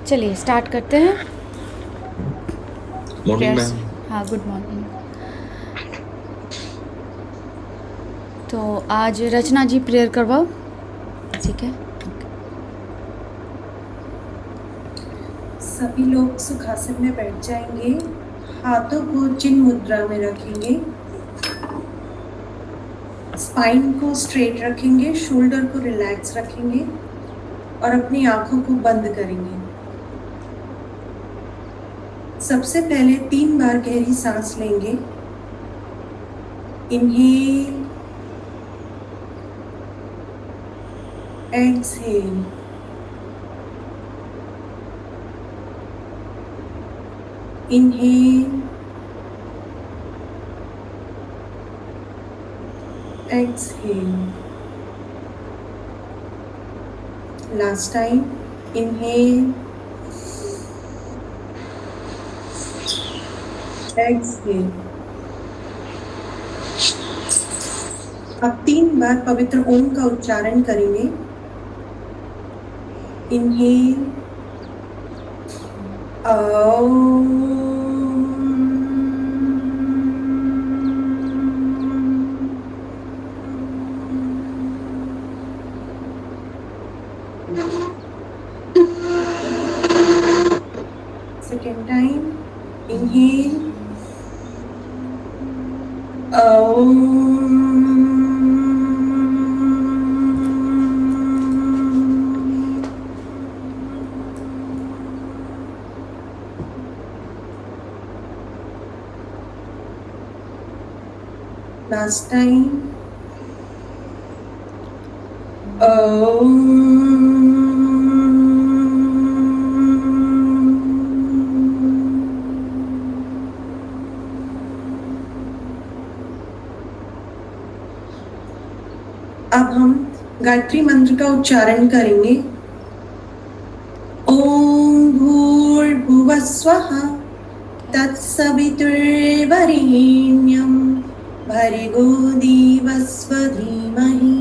चलिए स्टार्ट करते हैं। Morning Prayers। मैम। हाँ, गुड मॉर्निंग। तो आज रचना जी प्रेयर करवाओ। ठीक है। सभी लोग सुखासन में बैठ जाएंगे, हाथों को चिन्ह मुद्रा में रखेंगे, स्पाइन को स्ट्रेट रखेंगे, शोल्डर को रिलैक्स रखेंगे और अपनी आंखों को बंद करेंगे। सबसे पहले 3 बार गहरी सांस लेंगे। Inhale, exhale. Inhale, exhale. Last time, inhale, exhale. अब 3 बार पवित्र ओम का उच्चारण करेंगे। Inhale, second time, inhale, last time, अब हम गायत्री मंत्र का उच्चारण करेंगे। ओम भूर्भुवः स्वः तत्सवितुर्वरेण्यं भर्गो देवस्य धीमहि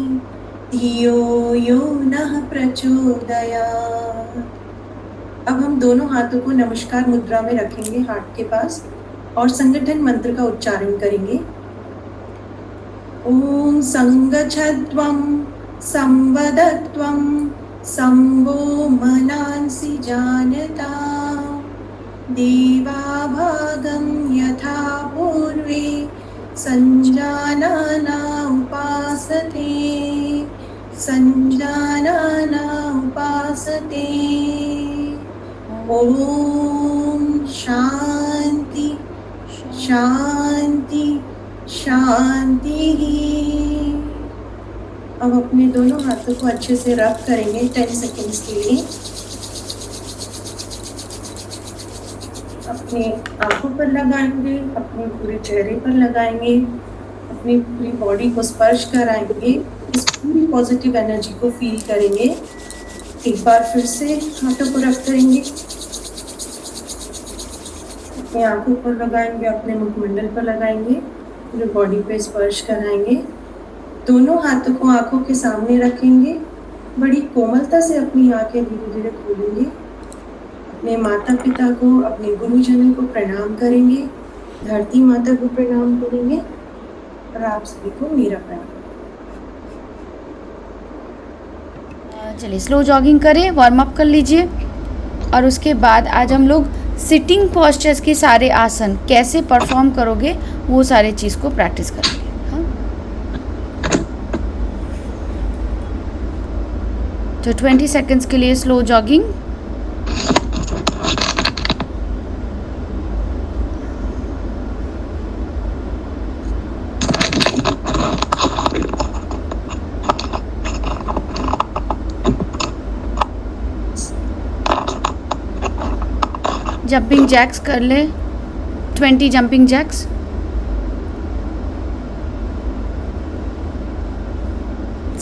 धियो यो नः प्रचोदयात्। अब हम दोनों हाथों को नमस्कार मुद्रा में रखेंगे हार्ट के पास और संगठन मंत्र का उच्चारण करेंगे। ओम संगच्छध्वं संवदध्वं संवो मनांसि जानता देवाभागं यथा पूर्वे संजानाना उपासते संजानाना उपासते। ओम शांति शांति शांति। अब अपने दोनों हाथों को अच्छे से रब करेंगे 10 सेकेंड्स के लिए। अपने आंखों पर लगाएंगे, अपने पूरे चेहरे पर लगाएंगे, अपनी पूरी बॉडी को स्पर्श कराएंगे, इस पूरी पॉजिटिव एनर्जी को फील करेंगे। एक बार फिर से हाथों को रब करेंगे, अपनी आंखों पर लगाएंगे, अपने मुखमंडल पर लगाएंगे, पूरे बॉडी पे स्पर्श कराएंगे। दोनों हाथों को आंखों के सामने रखेंगे, बड़ी कोमलता से अपनी आंखें धीरे धीरे खोलेंगे। अपने माता पिता को, अपने गुरुजनों को प्रणाम करेंगे, धरती माता को प्रणाम करेंगे और आप सभी को मेरा प्रणाम। चलिए स्लो जॉगिंग करें, वार्म अप कर लीजिए और उसके बाद आज हम लोग सिटिंग पोस्चर्स के सारे आसन कैसे परफॉर्म करोगे वो सारे चीज़ को प्रैक्टिस करेंगे। हाँ, तो 20 सेकेंड्स के लिए स्लो जॉगिंग। जंपिंग जैक्स कर ले, 20 जंपिंग जैक्स।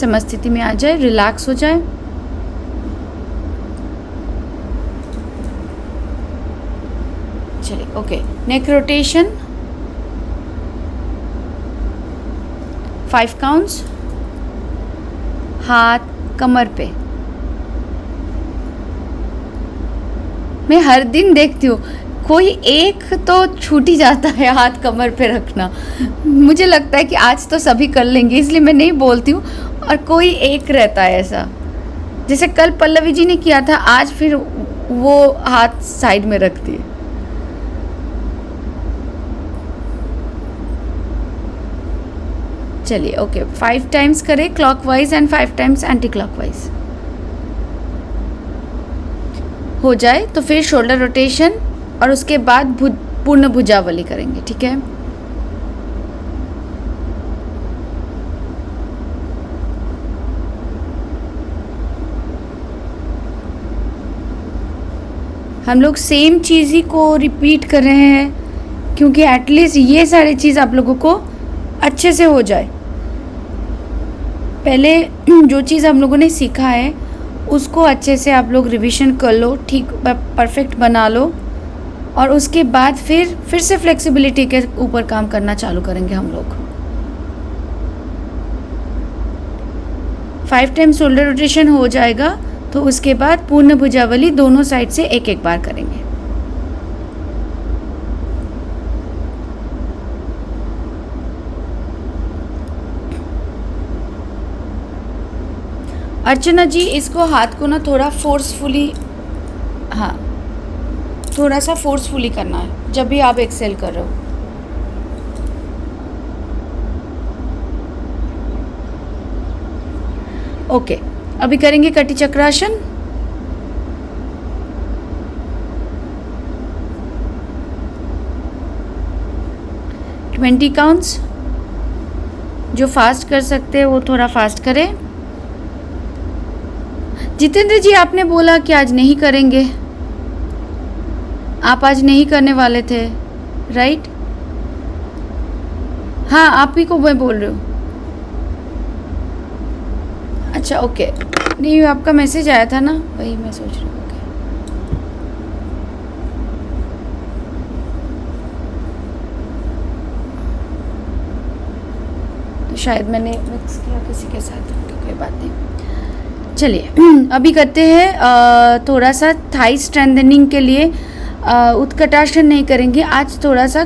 समस्थिति में आ जाए, रिलैक्स हो जाए। चलिए ओके, नेक रोटेशन 5 काउंट्स, हाथ कमर पे, मैं हर दिन देखती हूँ, कोई एक तो छूट ही जाता है हाथ कमर पे रखना। मुझे लगता है कि आज तो सभी कर लेंगे, इसलिए मैं नहीं बोलती हूँ, और कोई एक रहता है ऐसा। जैसे कल पल्लवी जी ने किया था, आज फिर वो हाथ साइड में रखती है। चलिए ओके, 5 टाइम्स करें clockwise and 5 times anti clockwise. हो जाए तो फिर शोल्डर रोटेशन और उसके बाद पूर्ण भुजावली करेंगे, ठीक है। हम लोग सेम चीज़ ही को रिपीट कर रहे हैं, क्योंकि एटलीस्ट ये सारी चीज़ आप लोगों को अच्छे से हो जाए। पहले जो चीज़ हम लोगों ने सीखा है उसको अच्छे से आप लोग रिवीजन कर लो, ठीक परफेक्ट बना लो, और उसके बाद फिर से फ्लेक्सिबिलिटी के ऊपर काम करना चालू करेंगे हम लोग। 5 टाइम शोल्डर रोटेशन हो जाएगा तो उसके बाद पूर्ण भुजावली दोनों साइड से एक एक बार करेंगे। अर्चना जी, इसको हाथ को ना थोड़ा फोर्सफुली, हाँ थोड़ा सा फोर्सफुली करना है जब भी आप एक्सेल कर रहे हो। ओके, अभी करेंगे कटी चक्रासन। Twenty counts. जो फास्ट कर सकते हैं वो थोड़ा फास्ट करें। जितेंद्र जी, आपने बोला कि आज नहीं करेंगे, आप आज नहीं करने वाले थे, राइट? हाँ, आप ही को मैं बोल रही हूँ। अच्छा ओके, नहीं आपका मैसेज आया था ना, वही मैं सोच रही हूँ। ओके, तो शायद मैंने मिक्स किया किसी के साथ, कोई बात नहीं। चलिए अभी करते हैं थोड़ा सा थाई स्ट्रेंथनिंग के लिए। उत्कटासन नहीं करेंगे आज, थोड़ा सा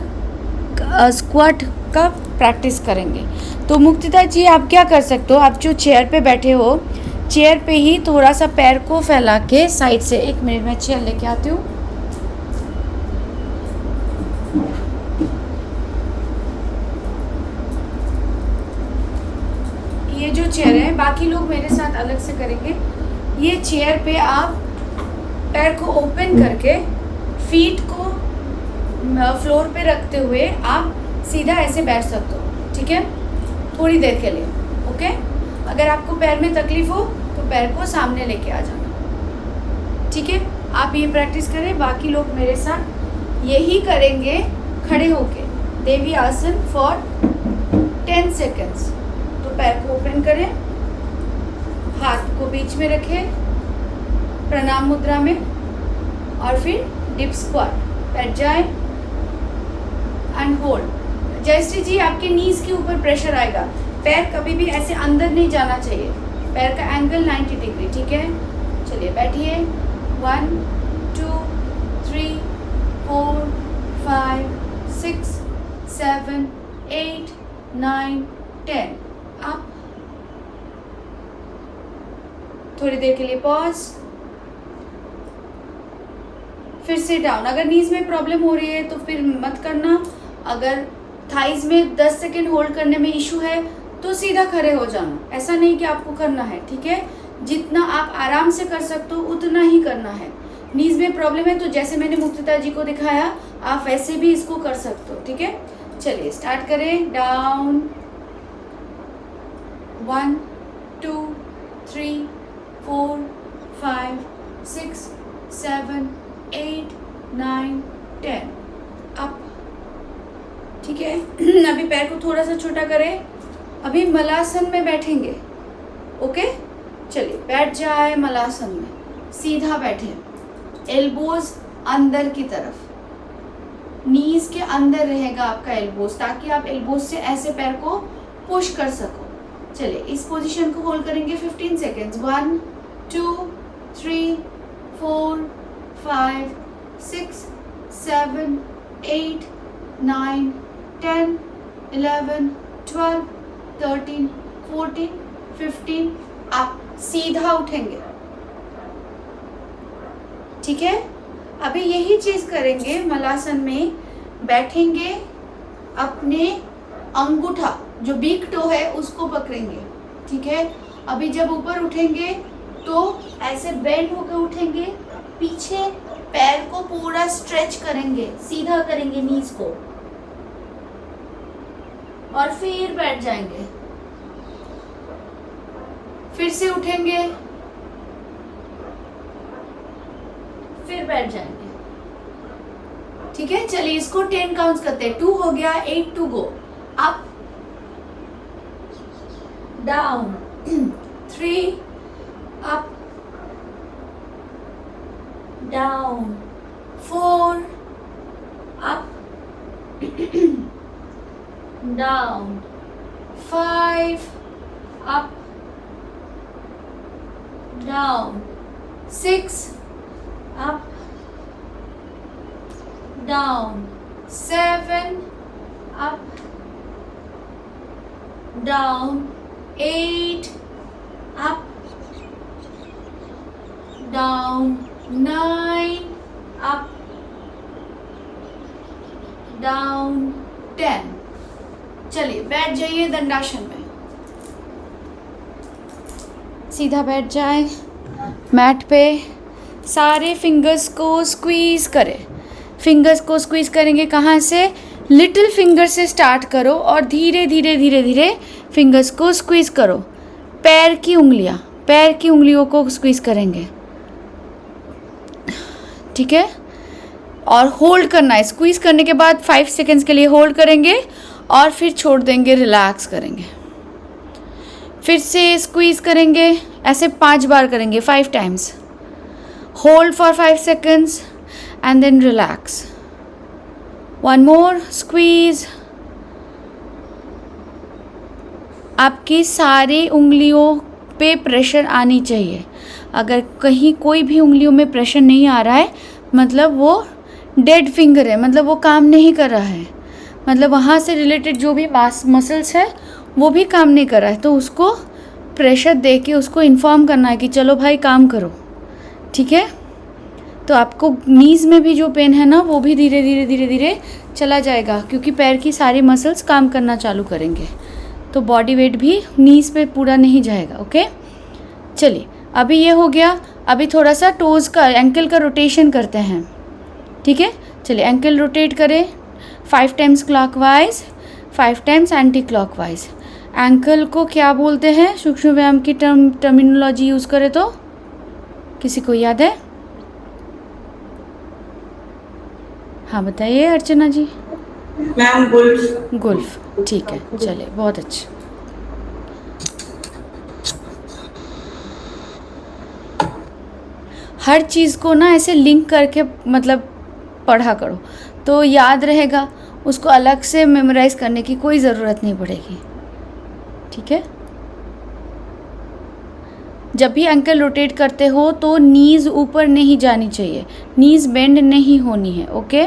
स्क्वाट का प्रैक्टिस करेंगे। तो मुक्तिदा जी, आप क्या कर सकते हो, आप जो चेयर पे बैठे हो, चेयर पे ही थोड़ा सा पैर को फैला के साइड से, 1 मिनट में चेयर लेके आती हूँ। ये जो चेयर है, बाकी लोग मेरे साथ अलग से करेंगे। ये चेयर पे आप पैर को ओपन करके फीट को फ्लोर पे रखते हुए आप सीधा ऐसे बैठ सकते हो, ठीक है, थोड़ी देर के लिए। ओके, अगर आपको पैर में तकलीफ हो तो पैर को सामने लेके आ जाना, ठीक है। आप ये प्रैक्टिस करें, बाकी लोग मेरे साथ यही करेंगे खड़े होके, देवी आसन फॉर 10 सेकेंड्स। तो पैर को ओपन करें, हाथ को बीच में रखें प्रणाम मुद्रा में, और फिर डिप स्क्वाट, बैठ जाए एंड होल्ड। जयश्री जी, आपके नीज के ऊपर प्रेशर आएगा, पैर कभी भी ऐसे अंदर नहीं जाना चाहिए, पैर का एंगल 90 डिग्री, ठीक है। चलिए बैठिए, 1 2 3 4 5 6 7 8 9 10। आप थोड़ी देर के लिए पॉज, फिर से डाउन। अगर नीज में प्रॉब्लम हो रही है तो फिर मत करना। अगर थाइज में 10 सेकेंड होल्ड करने में इशू है तो सीधा खड़े हो जाना, ऐसा नहीं कि आपको करना है, ठीक है। जितना आप आराम से कर सकते हो उतना ही करना है। नीज में प्रॉब्लम है तो जैसे मैंने मुक्तिता जी को दिखाया, आप वैसे भी इसको कर सकते हो, ठीक है। चलिए स्टार्ट करें, डाउन, 1 2 3 4 5 6 7 8 9 10, अप, ठीक है। अभी पैर को थोड़ा सा छोटा करें, अभी मलासन में बैठेंगे, ओके। चलिए बैठ जाए मलासन में, सीधा बैठे, एल्बोज अंदर की तरफ, नीज के अंदर रहेगा आपका एल्बोज, ताकि आप एल्बोज से ऐसे पैर को पुश कर सको। चलिए इस पोजीशन को होल्ड करेंगे 15 सेकेंड्स, 1 2 3 4 5 6, 7, 8, 9, 10, 11, 12, 13, 14, 15 आप सीधा उठेंगे। ठीक है, अभी यही चीज करेंगे मलासन में। बैठेंगे, अपने अंगूठा जो बिग टो है उसको पकड़ेंगे। ठीक है, अभी जब ऊपर उठेंगे तो ऐसे बेंड होकर उठेंगे, पीछे पैर को पूरा स्ट्रेच करेंगे, सीधा करेंगे नीज को, और फिर बैठ जाएंगे। फिर से उठेंगे, फिर बैठ जाएंगे। ठीक है, चलिए इसको 10 काउंट्स करते हैं। 2 हो गया, 8 to go. Up, down, 3, up, down, 4, up, down, 5, up, down, 6, up, down, 7, up, down, 8, up, down, 9, up, down, 10। चलिए बैठ जाइए दंडासन में, सीधा बैठ जाए मैट पे। सारे फिंगर्स को स्क्वीज़ करें। फिंगर्स को स्क्वीज़ करेंगे कहाँ से? लिटिल फिंगर से स्टार्ट करो और धीरे धीरे धीरे धीरे फिंगर्स को स्क्वीज़ करो। पैर की उंगलियों को स्क्वीज़ करेंगे। ठीक है, और होल्ड करना है। स्क्वीज़ करने के बाद 5 सेकेंड्स के लिए होल्ड करेंगे और फिर छोड़ देंगे, रिलैक्स करेंगे। फिर से स्क्वीज़ करेंगे, ऐसे 5 बार करेंगे, 5 times. Hold for 5 seconds and then relax. One more squeeze. आपकी सारी उंगलियों पे प्रेशर आनी चाहिए। अगर कहीं कोई भी उंगलियों में प्रेशर नहीं आ रहा है मतलब वो डेड फिंगर है, मतलब वो काम नहीं कर रहा है, मतलब वहाँ से रिलेटेड जो भी मसल्स है वो भी काम नहीं कर रहा है, तो उसको प्रेशर दे के उसको इन्फॉर्म करना है कि चलो भाई काम करो। ठीक है, तो आपको नीज़ में भी जो पेन है ना वो भी धीरे धीरे धीरे धीरे चला जाएगा, क्योंकि पैर की सारी मसल्स काम करना चालू करेंगे, तो बॉडी वेट भी नीज़ पे पूरा नहीं जाएगा। ओके, चलिए अभी ये हो गया। अभी थोड़ा सा टोज़ का, एंकल का रोटेशन करते हैं। ठीक है, चलिए एंकल रोटेट करें 5 times clockwise, 5 times anti clockwise. Ankle को क्या बोलते हैं? सूक्ष्म व्यायाम की टर्मिनोलॉजी यूज़ करें तो किसी को याद है? हाँ बताइए अर्चना जी। मैम गुल्फ। गुल्फ, ठीक है, चलिए बहुत अच्छा। हर चीज़ को ना ऐसे लिंक करके मतलब पढ़ा करो तो याद रहेगा, उसको अलग से मेमोराइज़ करने की कोई ज़रूरत नहीं पड़ेगी। ठीक है, जब भी एंकल रोटेट करते हो तो नीज़ ऊपर नहीं जानी चाहिए, नीज़ बेंड नहीं होनी है। ओके,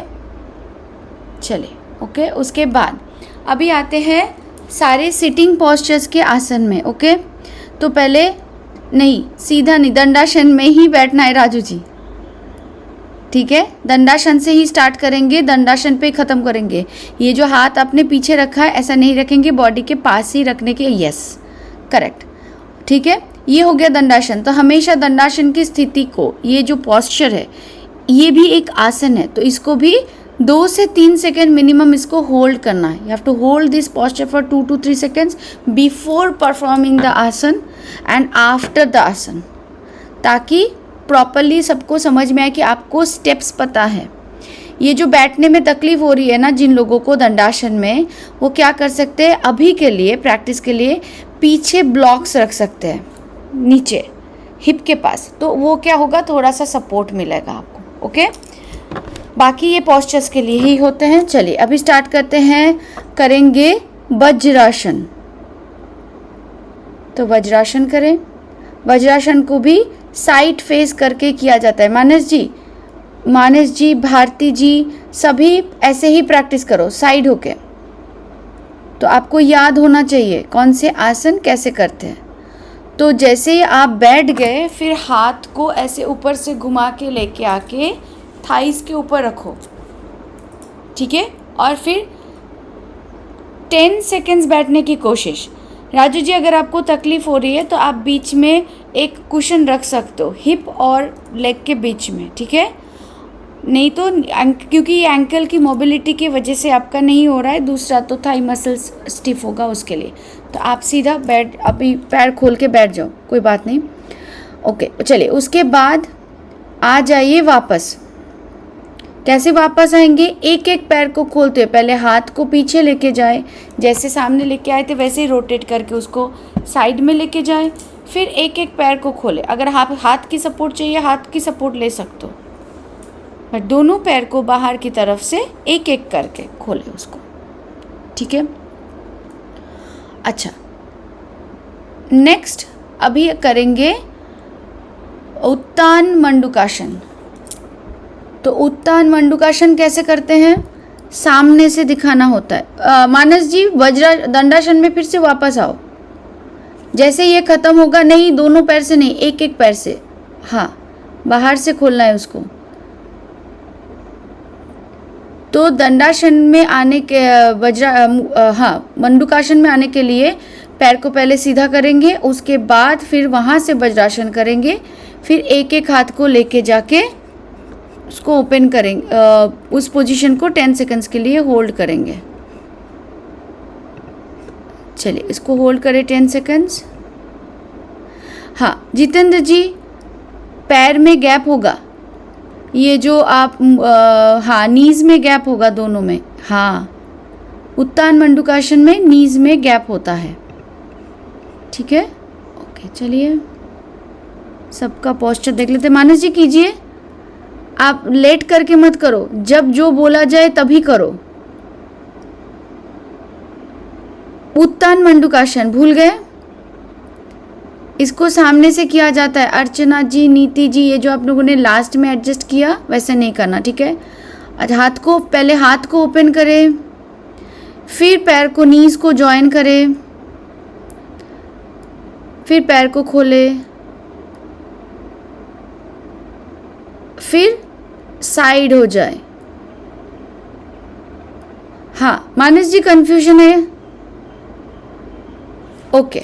चलिए ओके। उसके बाद अभी आते हैं सारे सिटिंग पोस्चर्स के आसन में। ओके, तो पहले नहीं, सीधा नहीं, दंडासन में ही बैठना है राजू जी। ठीक है, दंडासन से ही स्टार्ट करेंगे, दंडासन पे ख़त्म करेंगे। ये जो हाथ आपने पीछे रखा है ऐसा नहीं रखेंगे, बॉडी के पास ही रखने के। Yes, correct. ठीक है, ये हो गया दंडासन। तो हमेशा दंडासन की स्थिति को, ये जो पोस्चर है ये भी एक आसन है, तो इसको भी 2 से 3 सेकेंड मिनिमम इसको होल्ड करना है। You have to hold this posture for 2 to 3 seconds before performing the asana and after the asana, ताकि प्रॉपरली सबको समझ में आए कि आपको स्टेप्स पता है। ये जो बैठने में तकलीफ हो रही है ना जिन लोगों को दंडासन में, वो क्या कर सकते हैं, अभी के लिए प्रैक्टिस के लिए पीछे ब्लॉक्स रख सकते हैं नीचे हिप के पास, तो वो क्या होगा, थोड़ा सा सपोर्ट मिलेगा आपको। ओके, बाकी ये पोस्चर्स के लिए ही होते हैं। चलिए अभी स्टार्ट करते हैं, करेंगे वज्रासन। तो वज्रासन करें। वज्रासन को भी साइड फेस करके किया जाता है। मानस जी, मानस जी, भारती जी, सभी ऐसे ही प्रैक्टिस करो साइड होके। तो आपको याद होना चाहिए कौन से आसन कैसे करते हैं। तो जैसे ही आप बैठ गए, फिर हाथ को ऐसे ऊपर से घुमा के लेके आके थाइस के ऊपर रखो, ठीक है। और फिर 10 सेकेंड्स बैठने की कोशिश। राजू जी, अगर आपको तकलीफ़ हो रही है तो आप बीच में एक कुशन रख सकते हो, हिप और लेग के बीच में, ठीक है। नहीं तो क्योंकि ये एंकल की मोबिलिटी की वजह से आपका नहीं हो रहा है, दूसरा तो थाई मसल्स स्टिफ होगा उसके लिए। तो आप सीधा बैठ, अभी पैर खोल के बैठ जाओ, कोई बात नहीं। ओके, चलिए उसके बाद आ जाइए वापस। कैसे वापस आएंगे? एक एक पैर को खोलते हुए पहले हाथ को पीछे लेके जाए, जैसे सामने लेके आए थे वैसे ही रोटेट करके उसको साइड में लेके जाए। फिर एक एक पैर को खोले। अगर आप हाथ की सपोर्ट चाहिए, हाथ की सपोर्ट ले सकते हो, पर दोनों पैर को बाहर की तरफ से एक एक करके खोले उसको, ठीक है। अच्छा, नेक्स्ट अभी करेंगे उत्तान मंडूकासन। तो उत्तान मंडूकासन कैसे करते हैं? सामने से दिखाना होता है। मानस जी, वज्रा दंडासन में फिर से वापस आओ। जैसे ये खत्म होगा, नहीं दोनों पैर से नहीं, एक एक पैर से, हाँ बाहर से खोलना है उसको। तो दंडासन में आने के मंडूकासन में आने के लिए पैर को पहले सीधा करेंगे, उसके बाद फिर वहाँ से वज्रासन करेंगे, फिर एक एक हाथ को लेके जाके उसको ओपन करेंगे, उस पोजीशन को 10 सेकंड्स के लिए होल्ड करेंगे। चलिए इसको होल्ड करें 10 सेकंड्स। हाँ जितेंद्र जी, पैर में गैप होगा, ये जो आप हाँ नीज में गैप होगा दोनों में। हाँ, उत्तान मंडूकासन में नीज में गैप होता है, ठीक है। ओके, चलिए सबका पोस्चर देख लेते। मानस जी कीजिए, आप लेट करके मत करो, जब जो बोला जाए तभी करो। उत्तान मंडूकासन भूल गए? इसको सामने से किया जाता है। अर्चना जी, नीति जी, ये जो आप लोगों ने लास्ट में एडजस्ट किया वैसे नहीं करना, ठीक है। अच्छा, हाथ को पहले हाथ को ओपन करें, फिर पैर को नीज को जॉइन करें, फिर पैर को खोले, फिर साइड हो जाए। हाँ मानस जी, कंफ्यूजन है? ओके,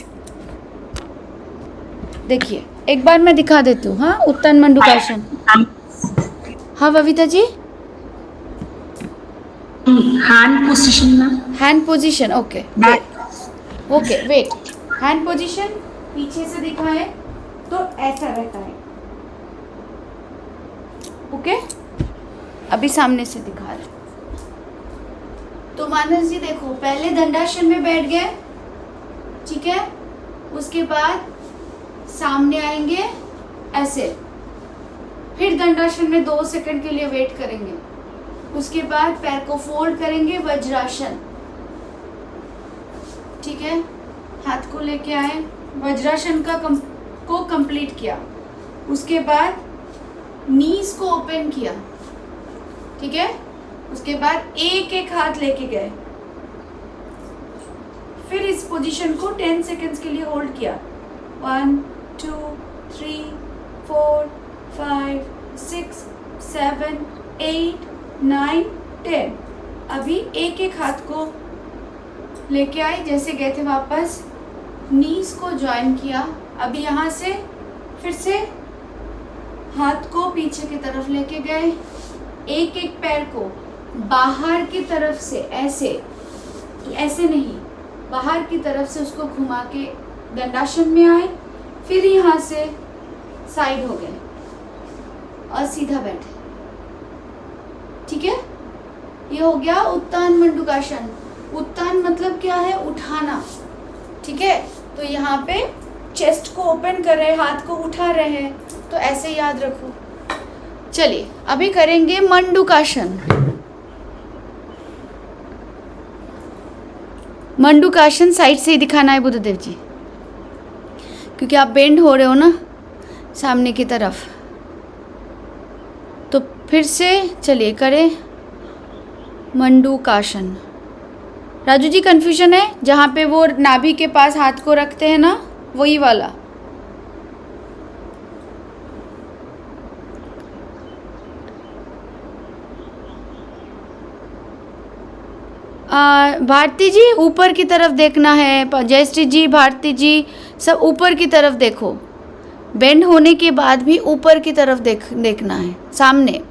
देखिए एक बार मैं दिखा देती हूँ। हाँ, उत्तान मंडूकासन। हाँ बबीता जी, हैंड पोजीशन ना, hand position. Okay okay, wait, hand position पीछे से दिखाए तो ऐसा रहता है, ओके। अभी सामने से दिखा रहे। तो मानस जी देखो, पहले दंडासन में बैठ गए, ठीक है। उसके बाद सामने आएंगे ऐसे, फिर दंडासन में 2 सेकंड के लिए वेट करेंगे। उसके बाद पैर को फोल्ड करेंगे, वज्रासन, ठीक है। हाथ को लेके आए, वज्रासन को कंप्लीट किया। उसके बाद नीज को ओपन किया, ठीक है। उसके बाद एक एक हाथ लेके गए, फिर इस पोजीशन को 10 सेकंड्स के लिए होल्ड किया। 1 2 3 4 5 6 7 8 9 10। अभी एक एक हाथ को लेके आए, जैसे गए थे वापस, नीज को ज्वाइन किया। अभी यहाँ से फिर से हाथ को पीछे की तरफ लेके गए, एक एक पैर को बाहर की तरफ से ऐसे, ऐसे नहीं, बाहर की तरफ से उसको घुमा के दंडासन में आए, फिर यहाँ से साइड हो गए और सीधा बैठे, ठीक है। ये हो गया उत्तान मंडूकासन। उत्तान मतलब क्या है? उठाना, ठीक है। तो यहाँ पे चेस्ट को ओपन कर रहे हैं, हाथ को उठा रहे हैं, तो ऐसे याद रखो। चलिए अभी करेंगे मंडूकासन। मंडूकासन साइड से ही दिखाना है बुद्धदेव जी, क्योंकि आप बेंड हो रहे हो ना सामने की तरफ। तो फिर से चलिए करें मंडूकासन। राजू जी कन्फ्यूजन है, जहाँ पे वो नाभि के पास हाथ को रखते हैं ना, वही वाला। भारती जी ऊपर की तरफ देखना है। जयश्री जी, भारती जी, सब ऊपर की तरफ देखो। बेंड होने के बाद भी ऊपर की तरफ देखना है, सामने।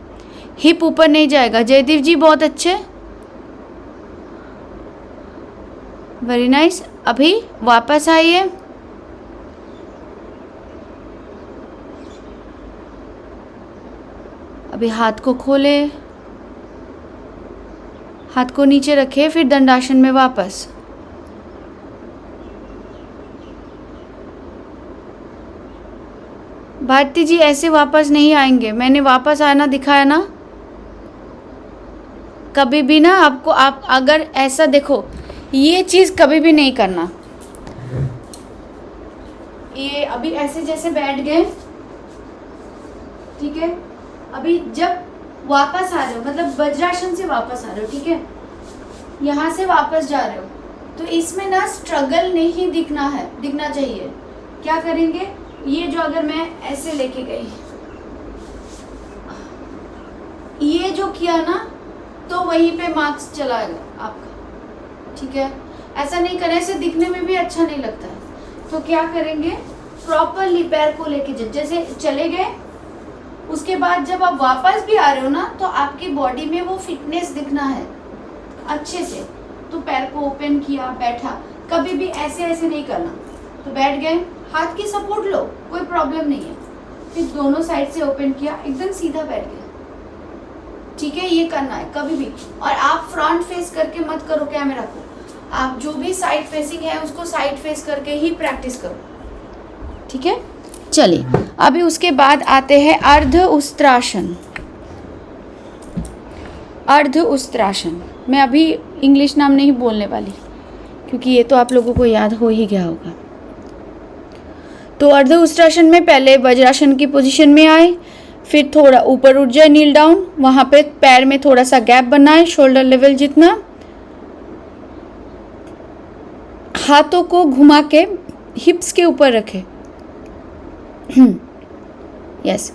हिप ऊपर नहीं जाएगा। जयदीप जी बहुत अच्छे, वेरी नाइस। अभी वापस आइए। अभी हाथ को खोले, हाथ को नीचे रखे, फिर दंडासन में वापस। भारती जी ऐसे वापस नहीं आएंगे, मैंने वापस आना दिखाया ना। कभी भी ना आपको, आप अगर ऐसा देखो, ये चीज़ कभी भी नहीं करना। ये अभी ऐसे जैसे बैठ गए, ठीक है। अभी जब वापस आ रहे हो, मतलब वज्रासन से वापस आ रहे हो, ठीक है, यहाँ से वापस जा रहे हो, तो इसमें ना स्ट्रगल नहीं दिखना चाहिए। क्या करेंगे, ये जो अगर मैं ऐसे लेके गई, ये जो किया ना, तो वहीं पे मार्क्स चला गया आपका, ठीक है। ऐसा नहीं करें, ऐसे दिखने में भी अच्छा नहीं लगता है। तो क्या करेंगे, प्रॉपरली पैर को लेके जैसे चले गए, उसके बाद जब आप वापस भी आ रहे हो ना, तो आपकी बॉडी में वो फिटनेस दिखना है अच्छे से। तो पैर को ओपन किया, बैठा, कभी भी ऐसे ऐसे नहीं करना। तो बैठ गए, हाथ की सपोर्ट लो, कोई प्रॉब्लम नहीं है। फिर दोनों साइड से ओपन किया, एकदम सीधा बैठ गया, ठीक है। ये करना है कभी भी। और आप फ्रंट फेस करके मत करो कैमरा को, आप जो भी साइड फेसिंग है उसको साइड फेस करके ही प्रैक्टिस करो, ठीक है। चलिए अभी उसके बाद आते हैं अर्ध उस्त्रासन। अर्ध उस्त्रासन, मैं अभी इंग्लिश नाम नहीं बोलने वाली, क्योंकि ये तो आप लोगों को याद हो ही गया होगा। तो अर्ध उस्त्रासन में पहले वज्रासन की पोजीशन में आए, फिर थोड़ा ऊपर उठ जाए, नील डाउन, वहाँ पे पैर में थोड़ा सा गैप बनाए, शोल्डर लेवल जितना। हाथों को घुमा के हिप्स के ऊपर रखे, यस।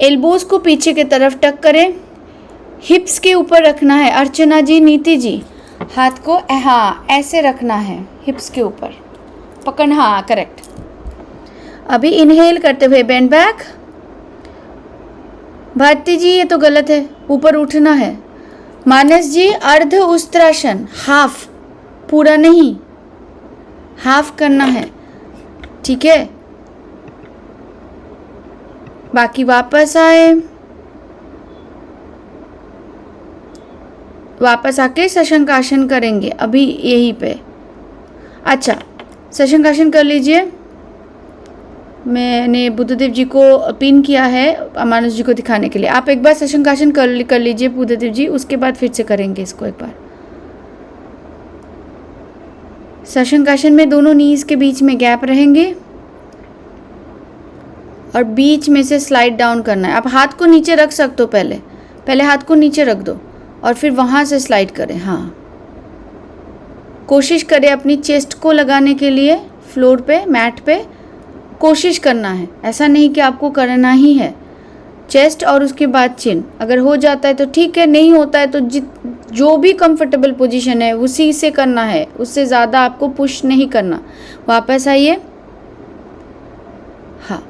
एल्बोज को पीछे की तरफ टक करें, हिप्स के ऊपर रखना है। अर्चना जी, नीति जी, हाथ को हाँ ऐसे रखना है, हिप्स के ऊपर पकड़, हाँ करेक्ट। अभी इनहेल करते हुए बेंड बैक। भारती जी ये तो गलत है, ऊपर उठना है। मानस जी अर्ध उस्त्रासन, हाफ, पूरा नहीं, हाफ करना है, ठीक है। बाकी वापस आए, वापस आके शशंकासन करेंगे अभी यहीं पे। अच्छा, शशंकासन कर लीजिए। मैंने बुद्धदेव जी को पिन किया है मानस जी को दिखाने के लिए। आप एक बार शशंकासन कर लीजिए बुद्धदेव जी, उसके बाद फिर से करेंगे इसको एक बार। शशंकासन में दोनों नीज के बीच में गैप रहेंगे और बीच में से स्लाइड डाउन करना है। आप हाथ को नीचे रख सकते हो, पहले हाथ को नीचे रख दो और फिर वहाँ से स्लाइड करें। हाँ, कोशिश करें अपनी चेस्ट को लगाने के लिए फ्लोर पे, मैट पे कोशिश करना है। ऐसा नहीं कि आपको करना ही है, चेस्ट और उसके बाद चिन। अगर हो जाता है तो ठीक है, नहीं होता है तो जो भी कंफर्टेबल पोजीशन है उसी से करना है, उससे ज़्यादा आपको पुश नहीं करना। वापस आइए। हाँ,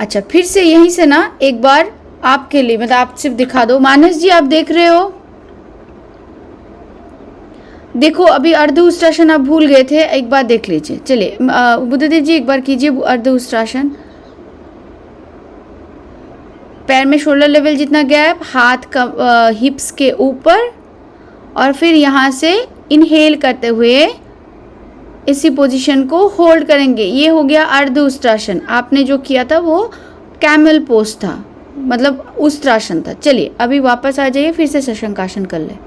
अच्छा, फिर से यहीं से ना एक बार आपके लिए, मतलब आप सिर्फ दिखा दो। मानस जी आप देख रहे हो, देखो अभी अर्ध उस्त्रासन आप भूल गए थे, एक बार देख लीजिए। चलिए बुद्धदेव जी एक बार कीजिए अर्ध उस्त्रासन। पैर में शोल्डर लेवल जितना गैप, हाथ का हिप्स के ऊपर, और फिर यहाँ से इनहेल करते हुए इसी पोजीशन को होल्ड करेंगे। ये हो गया अर्ध उस्त्रासन। आपने जो किया था वो कैमल पोज था, मतलब उस्त्रासन था। चलिए अभी वापस आ जाइए, फिर से शशंकासन कर ले।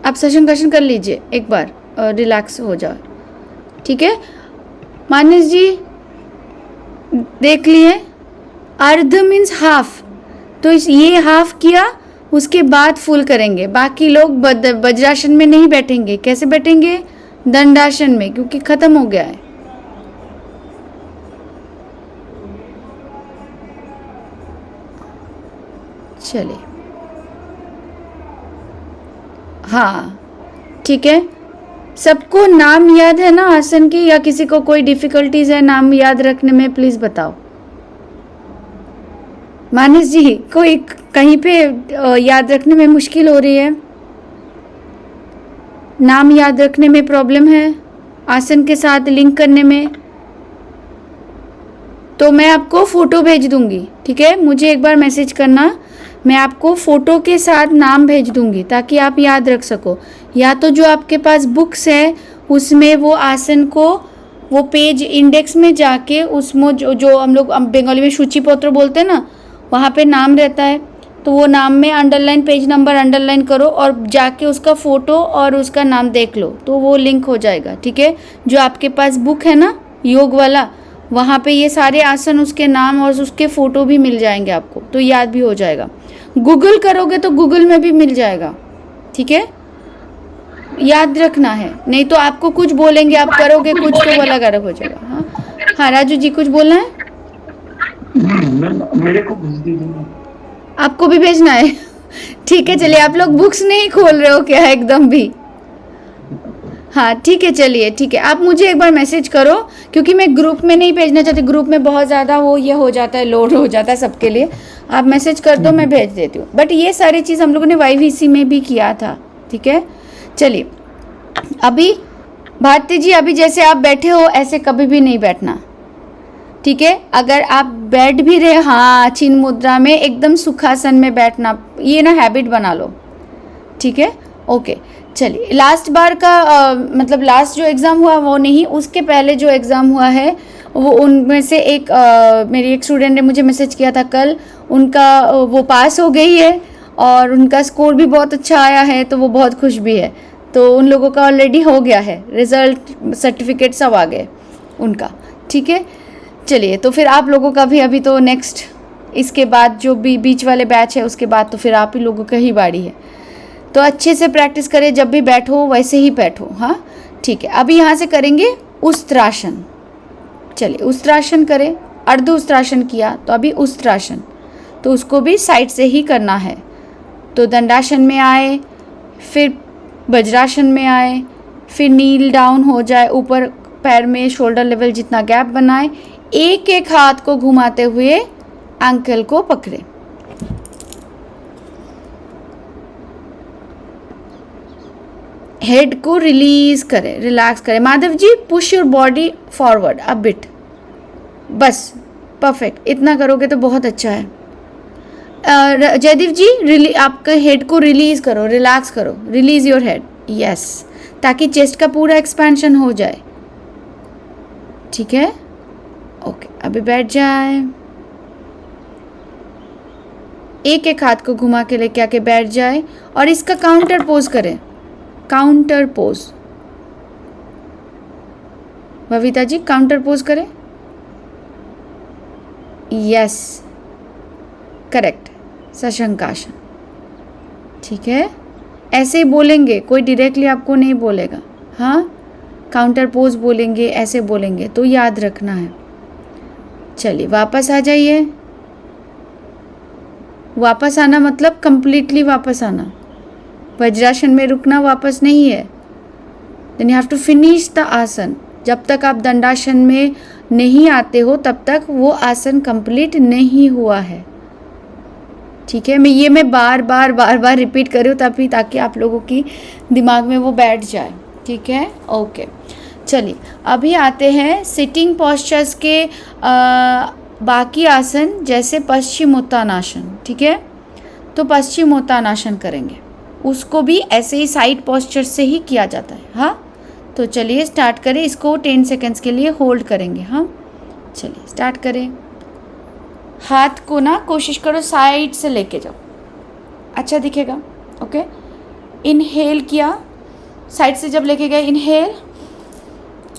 आप शशंकासन कर लीजिए एक बार, रिलैक्स हो जाओ, ठीक है। मानस जी देख लिए, अर्ध मीन्स हाफ, तो ये हाफ किया, उसके बाद फुल करेंगे। बाकी लोग वज्रासन में नहीं बैठेंगे, कैसे बैठेंगे? दंडासन में, क्योंकि खत्म हो गया है। चलिए, हाँ ठीक है। सबको नाम याद है ना आसन की, या किसी को कोई डिफिकल्टीज है नाम याद रखने में? प्लीज बताओ। मानस जी, कोई कहीं पे याद रखने में मुश्किल हो रही है? नाम याद रखने में प्रॉब्लम है, आसन के साथ लिंक करने में? तो मैं आपको फ़ोटो भेज दूंगी, ठीक है? मुझे एक बार मैसेज करना, मैं आपको फ़ोटो के साथ नाम भेज दूंगी ताकि आप याद रख सको। या तो जो आपके पास बुक्स है उसमें वो आसन को, वो पेज इंडेक्स में जाके उसमें जो हम लोग बंगाली में सूची पत्र बोलते हैं ना, वहाँ पे नाम रहता है, तो वो नाम में अंडरलाइन, पेज नंबर अंडरलाइन करो और जाके उसका फ़ोटो और उसका नाम देख लो, तो वो लिंक हो जाएगा, ठीक है? जो आपके पास बुक है ना योग वाला, वहाँ पे ये सारे आसन, उसके नाम और उसके फ़ोटो भी मिल जाएंगे आपको, तो याद भी हो जाएगा। गूगल करोगे तो गूगल में भी मिल जाएगा, ठीक है? याद रखना है, नहीं तो आपको कुछ बोलेंगे, आप करोगे कुछ तो वो अलग अलग हो जाएगा। हाँ हाँ, राजू जी कुछ बोलना है? मेरे को भेज दीजिए। आपको भी भेजना है? ठीक है, चलिए। आप लोग बुक्स नहीं खोल रहे हो क्या एकदम भी? हाँ ठीक है, चलिए ठीक है। आप मुझे एक बार मैसेज करो, क्योंकि मैं ग्रुप में नहीं भेजना चाहती, ग्रुप में बहुत ज़्यादा वो ये हो जाता है, लोड हो जाता है सबके लिए। आप मैसेज कर दो, मैं भेज देती हूँ। बट ये सारी चीज़ हम लोगों ने YVC में भी किया था, ठीक है? चलिए, अभी भारती जी, अभी जैसे आप बैठे हो ऐसे कभी भी नहीं बैठना, ठीक है? अगर आप बैठ भी रहे, हाँ, चिन मुद्रा में एकदम सुखासन में बैठना, ये ना हैबिट बना लो, ठीक है? ओके, चलिए। लास्ट बार का मतलब लास्ट जो एग्ज़ाम हुआ वो नहीं, उसके पहले जो एग्ज़ाम हुआ है वो, उनमें से एक मेरी एक स्टूडेंट ने मुझे मैसेज किया था कल, उनका वो पास हो गई है और उनका स्कोर भी बहुत अच्छा आया है, तो वो बहुत खुश भी है। तो उन लोगों का ऑलरेडी हो गया है, रिज़ल्ट, सर्टिफिकेट सब आ गए उनका, ठीक है? चलिए, तो फिर आप लोगों का भी अभी तो नेक्स्ट, इसके बाद जो भी बीच वाले बैच है उसके बाद तो फिर आप ही लोगों का ही बारी है। तो अच्छे से प्रैक्टिस करें, जब भी बैठो वैसे ही बैठो, हाँ ठीक है? अभी यहाँ से करेंगे उस्त्रासन। चलिए, उस्त्रासन करें। अर्ध उस्त्रासन किया, तो अभी उस्त्रासन, तो उसको भी साइड से ही करना है। तो दंडासन में आए, फिर वज्रासन में आए, फिर नील डाउन हो जाए, ऊपर पैर में शोल्डर लेवल जितना गैप बनाए, एक एक हाथ को घुमाते हुए एंकल को पकड़े। हेड को रिलीज करें, रिलैक्स करें। Madhav ji, push your body forward a bit, बस परफेक्ट, इतना करोगे तो बहुत अच्छा है। जयदीप जी, आपका हेड को रिलीज करो, रिलैक्स करो, रिलीज योर हेड, यस, ताकि चेस्ट का पूरा एक्सपेंशन हो जाए, ठीक है? ओके, अभी बैठ जाए, एक एक हाथ को घुमा के लेके आके बैठ जाए और इसका काउंटर पोज करें, counter pose. Babita ji, counter pose करें, यस, करेक्ट, सशंकासन, ठीक है? ऐसे ही बोलेंगे, कोई डायरेक्टली आपको नहीं बोलेगा, हाँ, काउंटर पोज बोलेंगे, ऐसे बोलेंगे, तो याद रखना है। चलिए, वापस आ जाइए। वापस आना मतलब कंप्लीटली वापस आना, वज्रासन में रुकना वापस नहीं है। Then you have to finish the asana. जब तक आप दंडासन में नहीं आते हो तब तक वो आसन कंप्लीट नहीं हुआ है, ठीक है? मैं बार बार रिपीट कर रही हूँ तभी, ताकि आप लोगों की दिमाग में वो बैठ जाए, ठीक है? ओके, चलिए, अभी आते हैं सिटिंग पॉस्चर्स के बाकी आसन, जैसे पश्चिमोत्तानासन, ठीक है? तो पश्चिमोत्तानासन करेंगे, उसको भी ऐसे ही साइड पॉस्चर से ही किया जाता है, हाँ? तो चलिए स्टार्ट करें, इसको 10 सेकेंड्स के लिए होल्ड करेंगे, हाँ? चलिए स्टार्ट करें। हाथ को ना कोशिश करो साइड से लेके जाओ, अच्छा दिखेगा, ओके? इनहेल किया, साइड से जब लेके गए इनहेल,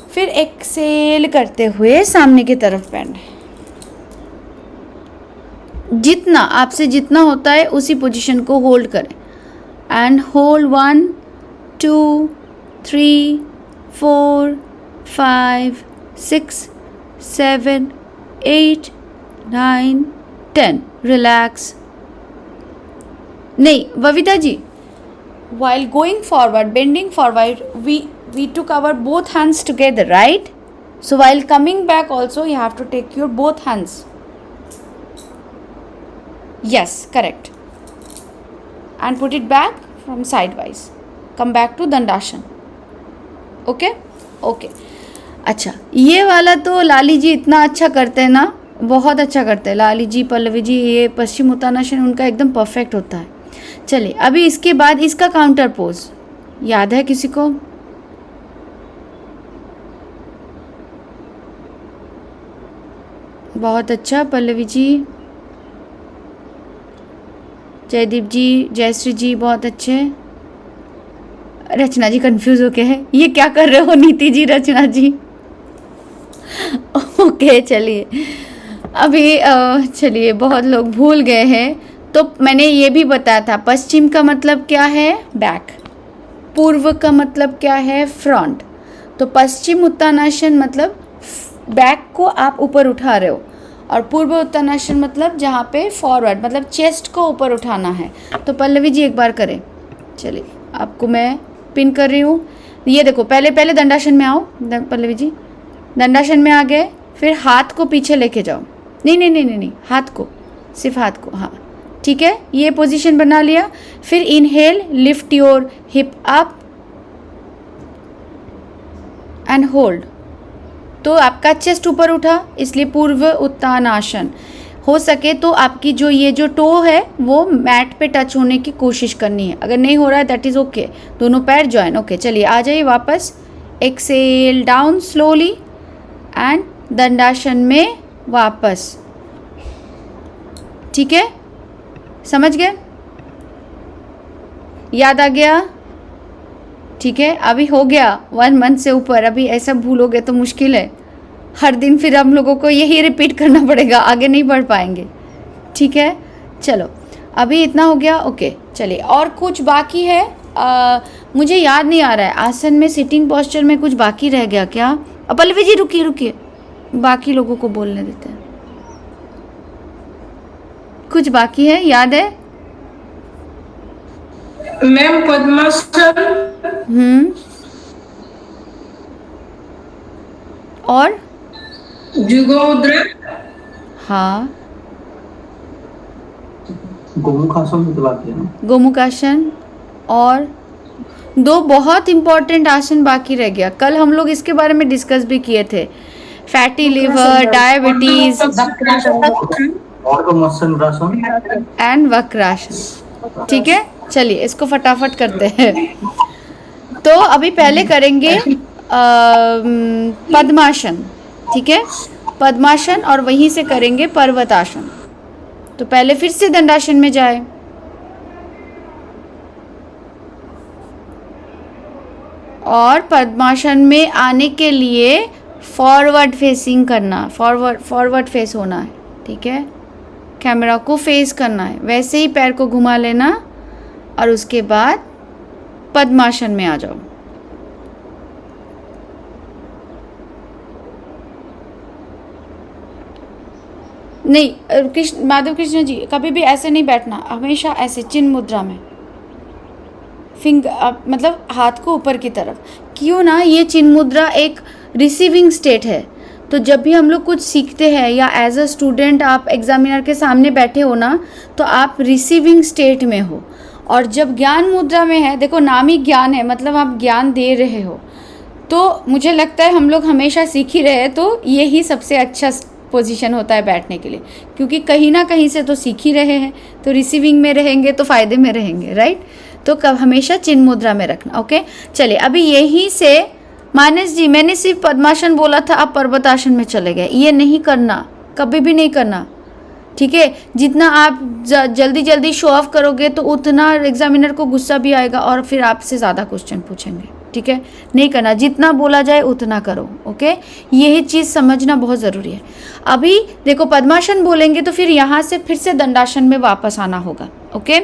फिर एक्सेल करते हुए सामने की तरफ बैंड, जितना आपसे जितना होता है उसी पोजीशन को होल्ड करें एंड होल्ड 1 2 3 4 5 6 7 8 9 10 रिलैक्स। नहीं Babita ji, while going forward, bending forward, we took our both hands together, right? So while coming back also you have to take your both hands. Yes, correct. And put it back from sidewise. Come back to Dandasana. Okay? Okay. अच्छा, ये वाला तो लाली जी इतना अच्छा करते हैं ना, बहुत अच्छा करते हैं लाली जी, पल्लवी जी, ये पश्चिम उत्तानासन उनका एकदम परफेक्ट होता है। चलिए अभी इसके बाद इसका काउंटर पोज याद है किसी को? बहुत अच्छा पल्लवी जी, जयदीप जी, जयश्री जी बहुत अच्छे। रचना जी कंफ्यूज हो गए हैं, ये क्या कर रहे हो? नीति जी, रचना जी ओके चलिए अभी चलिए बहुत लोग भूल गए हैं। तो मैंने ये भी बताया था, पश्चिम का मतलब क्या है? बैक। पूर्व का मतलब क्या है? फ्रंट। तो पश्चिम उत्तानासन मतलब बैक को आप ऊपर उठा रहे हो, और पूर्व उत्तानासन मतलब जहाँ पे फॉरवर्ड मतलब चेस्ट को ऊपर उठाना है। तो पल्लवी जी एक बार करें। चलिए आपको मैं पिन कर रही हूँ। ये देखो, पहले दंडासन में आओ पल्लवी जी, दंडासन में आ गए, फिर हाथ को पीछे लेके जाओ। नहीं, हाथ को, सिर्फ हाथ को, हाँ ठीक है। ये पोजीशन बना लिया। फिर inhale, lift your hip up and hold. तो आपका चेस्ट ऊपर उठा, इसलिए पूर्व उत्तानासन। हो सके तो आपकी जो टो है वो मैट पे टच होने की कोशिश करनी है। अगर नहीं हो रहा है दैट इज़ ओके, दोनों पैर जॉइन। ओके चलिए आ जाइए वापस। एक्सेल डाउन स्लोली एंड दंडासन में वापस। ठीक है, समझ गए? याद आ गया? ठीक है, अभी हो गया 1 मंथ से ऊपर। अभी ऐसा भूलोगे तो मुश्किल है, हर दिन फिर हम लोगों को यही रिपीट करना पड़ेगा, आगे नहीं बढ़ पाएंगे। ठीक है, चलो अभी इतना हो गया। ओके चलिए, और कुछ बाकी है? मुझे याद नहीं आ रहा है, आसन में सिटिंग पोस्चर में कुछ बाकी रह गया क्या? पल्लवी जी रुकिए, बाकी लोगों को बोलने देते हैं। कुछ बाकी है, याद है? मैम पद्मासन, और जुगोमुद्रा, हाँ गोमुखासन की बात है ना, गोमुखासन। और 2 बहुत इंपॉर्टेंट आसन बाकी रह गया, कल हम लोग इसके बारे में डिस्कस भी किए थे। Fatty liver, diabetes and Vakrasana. ठीक है, चलिए इसको फटाफट करते हैं। तो अभी पहले करेंगे पद्मासन। ठीक है, पद्मासन, और वहीं से करेंगे पर्वतासन। तो पहले फिर से दंडासन में जाए, और पद्मासन में आने के लिए फॉरवर्ड फेसिंग करना, फॉरवर्ड फेस होना है। ठीक है, कैमरा को फेस करना है, वैसे ही पैर को घुमा लेना, और उसके बाद पद्मासन में आ जाओ। नहीं माधव कृष्ण जी, कभी भी ऐसे नहीं बैठना, हमेशा ऐसे चिन्ह मुद्रा में, मतलब हाथ को ऊपर की तरफ। क्यों ना, ये चिन्ह मुद्रा एक रिसीविंग स्टेट है। तो जब भी हम लोग कुछ सीखते हैं, या एज अ स्टूडेंट आप एग्जामिनर के सामने बैठे हो ना, तो आप रिसीविंग स्टेट में हो। और जब ज्ञान मुद्रा में है, देखो नाम ही ज्ञान है, मतलब आप ज्ञान दे रहे हो। तो मुझे लगता है हम लोग हमेशा सीख ही रहे हैं, तो यही सबसे अच्छा पोजीशन होता है बैठने के लिए, क्योंकि कहीं ना कहीं से तो सीख ही रहे हैं, तो रिसीविंग में रहेंगे तो फ़ायदे में रहेंगे, राइट। तो कब हमेशा चिन्ह मुद्रा में रखना। ओके चलिए, अभी यहीं से मानस जी, मैंने सिर्फ पद्मासन बोला था, आप पर्वतासन में चले गए। ये नहीं करना, कभी भी नहीं करना। ठीक है, जितना आप जल्दी शो ऑफ करोगे तो उतना एग्जामिनर को गुस्सा भी आएगा, और फिर आपसे ज़्यादा क्वेश्चन पूछेंगे। ठीक है, नहीं करना, जितना बोला जाए उतना करो। ओके, यही चीज़ समझना बहुत ज़रूरी है। अभी देखो पद्मासन बोलेंगे तो फिर यहाँ से फिर से दंडासन में वापस आना होगा। ओके,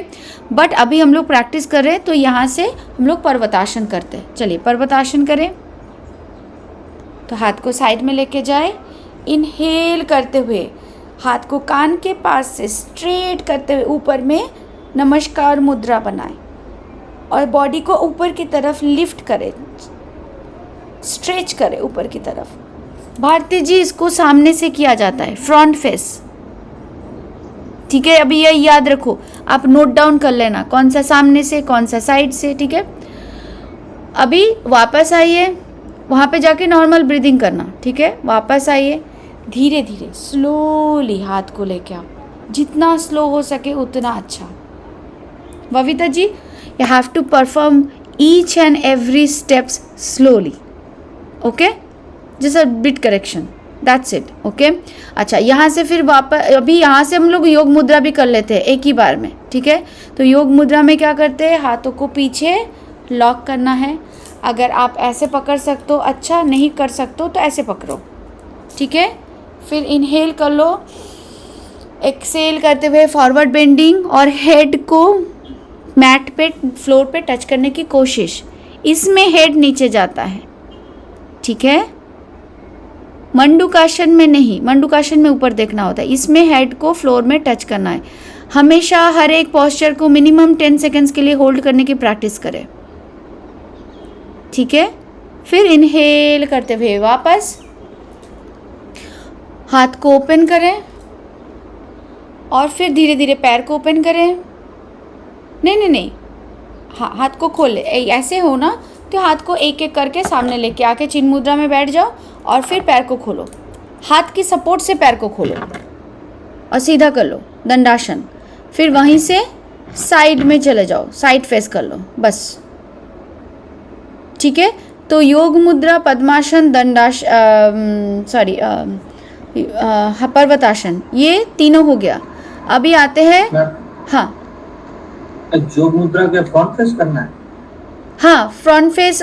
बट अभी हम लोग प्रैक्टिस कर रहे हैं तो यहाँ से हम लोग पर्वतासन करते हैं। चलिए पर्वतासन करें। तो हाथ को साइड में लेके जाए, इनहेल करते हुए हाथ को कान के पास से स्ट्रेट करते हुए ऊपर में नमस्कार मुद्रा बनाए और बॉडी को ऊपर की तरफ लिफ्ट करें, स्ट्रेच करें ऊपर की तरफ। भारती जी इसको सामने से किया जाता है, फ्रंट फेस। ठीक है, अभी ये याद रखो, आप नोट डाउन कर लेना कौन सा सामने से कौन सा साइड से। ठीक है, अभी वापस आइए, वहाँ पे जाके नॉर्मल ब्रीदिंग करना। ठीक है, वापस आइए, धीरे धीरे स्लोली हाथ को लेके आओ, जितना स्लो हो सके उतना अच्छा। Babita ji, you have to perform each and every steps slowly. Okay, just a bit correction, that's it. Okay, अच्छा, यहाँ से फिर वापस, अभी यहाँ से हम लोग योग मुद्रा भी कर लेते हैं एक ही बार में। ठीक है, तो योग मुद्रा में क्या करते हैं, हाथों को पीछे लॉक करना है। अगर आप ऐसे पकड़ सकते हो अच्छा, नहीं कर सकते हो तो ऐसे पकड़ो। ठीक है, फिर इनहेल कर लो, एक्सेल करते हुए फॉरवर्ड बेंडिंग और हेड को मैट पे फ्लोर पे टच करने की कोशिश। इसमें हेड नीचे जाता है। ठीक है, मंडूकासन में नहीं, मंडूकासन में ऊपर देखना होता है, इसमें हेड को फ्लोर में टच करना है। हमेशा हर एक पोस्चर को मिनिमम 10 सेकेंड्स के लिए होल्ड करने की प्रैक्टिस करें। ठीक है, फिर इनहेल करते हुए वापस हाथ को ओपन करें और फिर धीरे धीरे पैर को ओपन करें। नहीं, हाँ, हाथ को खोले, ऐसे हो ना, तो हाथ को एक एक करके सामने लेके आके चिन्ह मुद्रा में बैठ जाओ और फिर पैर को खोलो, हाथ की सपोर्ट से पैर को खोलो और सीधा कर लो दंडासन। फिर वहीं से साइड में चले जाओ, साइड फेस कर लो बस। ठीक है, तो योग मुद्रा, पद्मासन, पर्वतासन, ये तीनों हो गया। अभी आते हैं, हाँ, योग मुद्रा के फ्रंट फेस करना है। हाँ, फ्रंट फेस,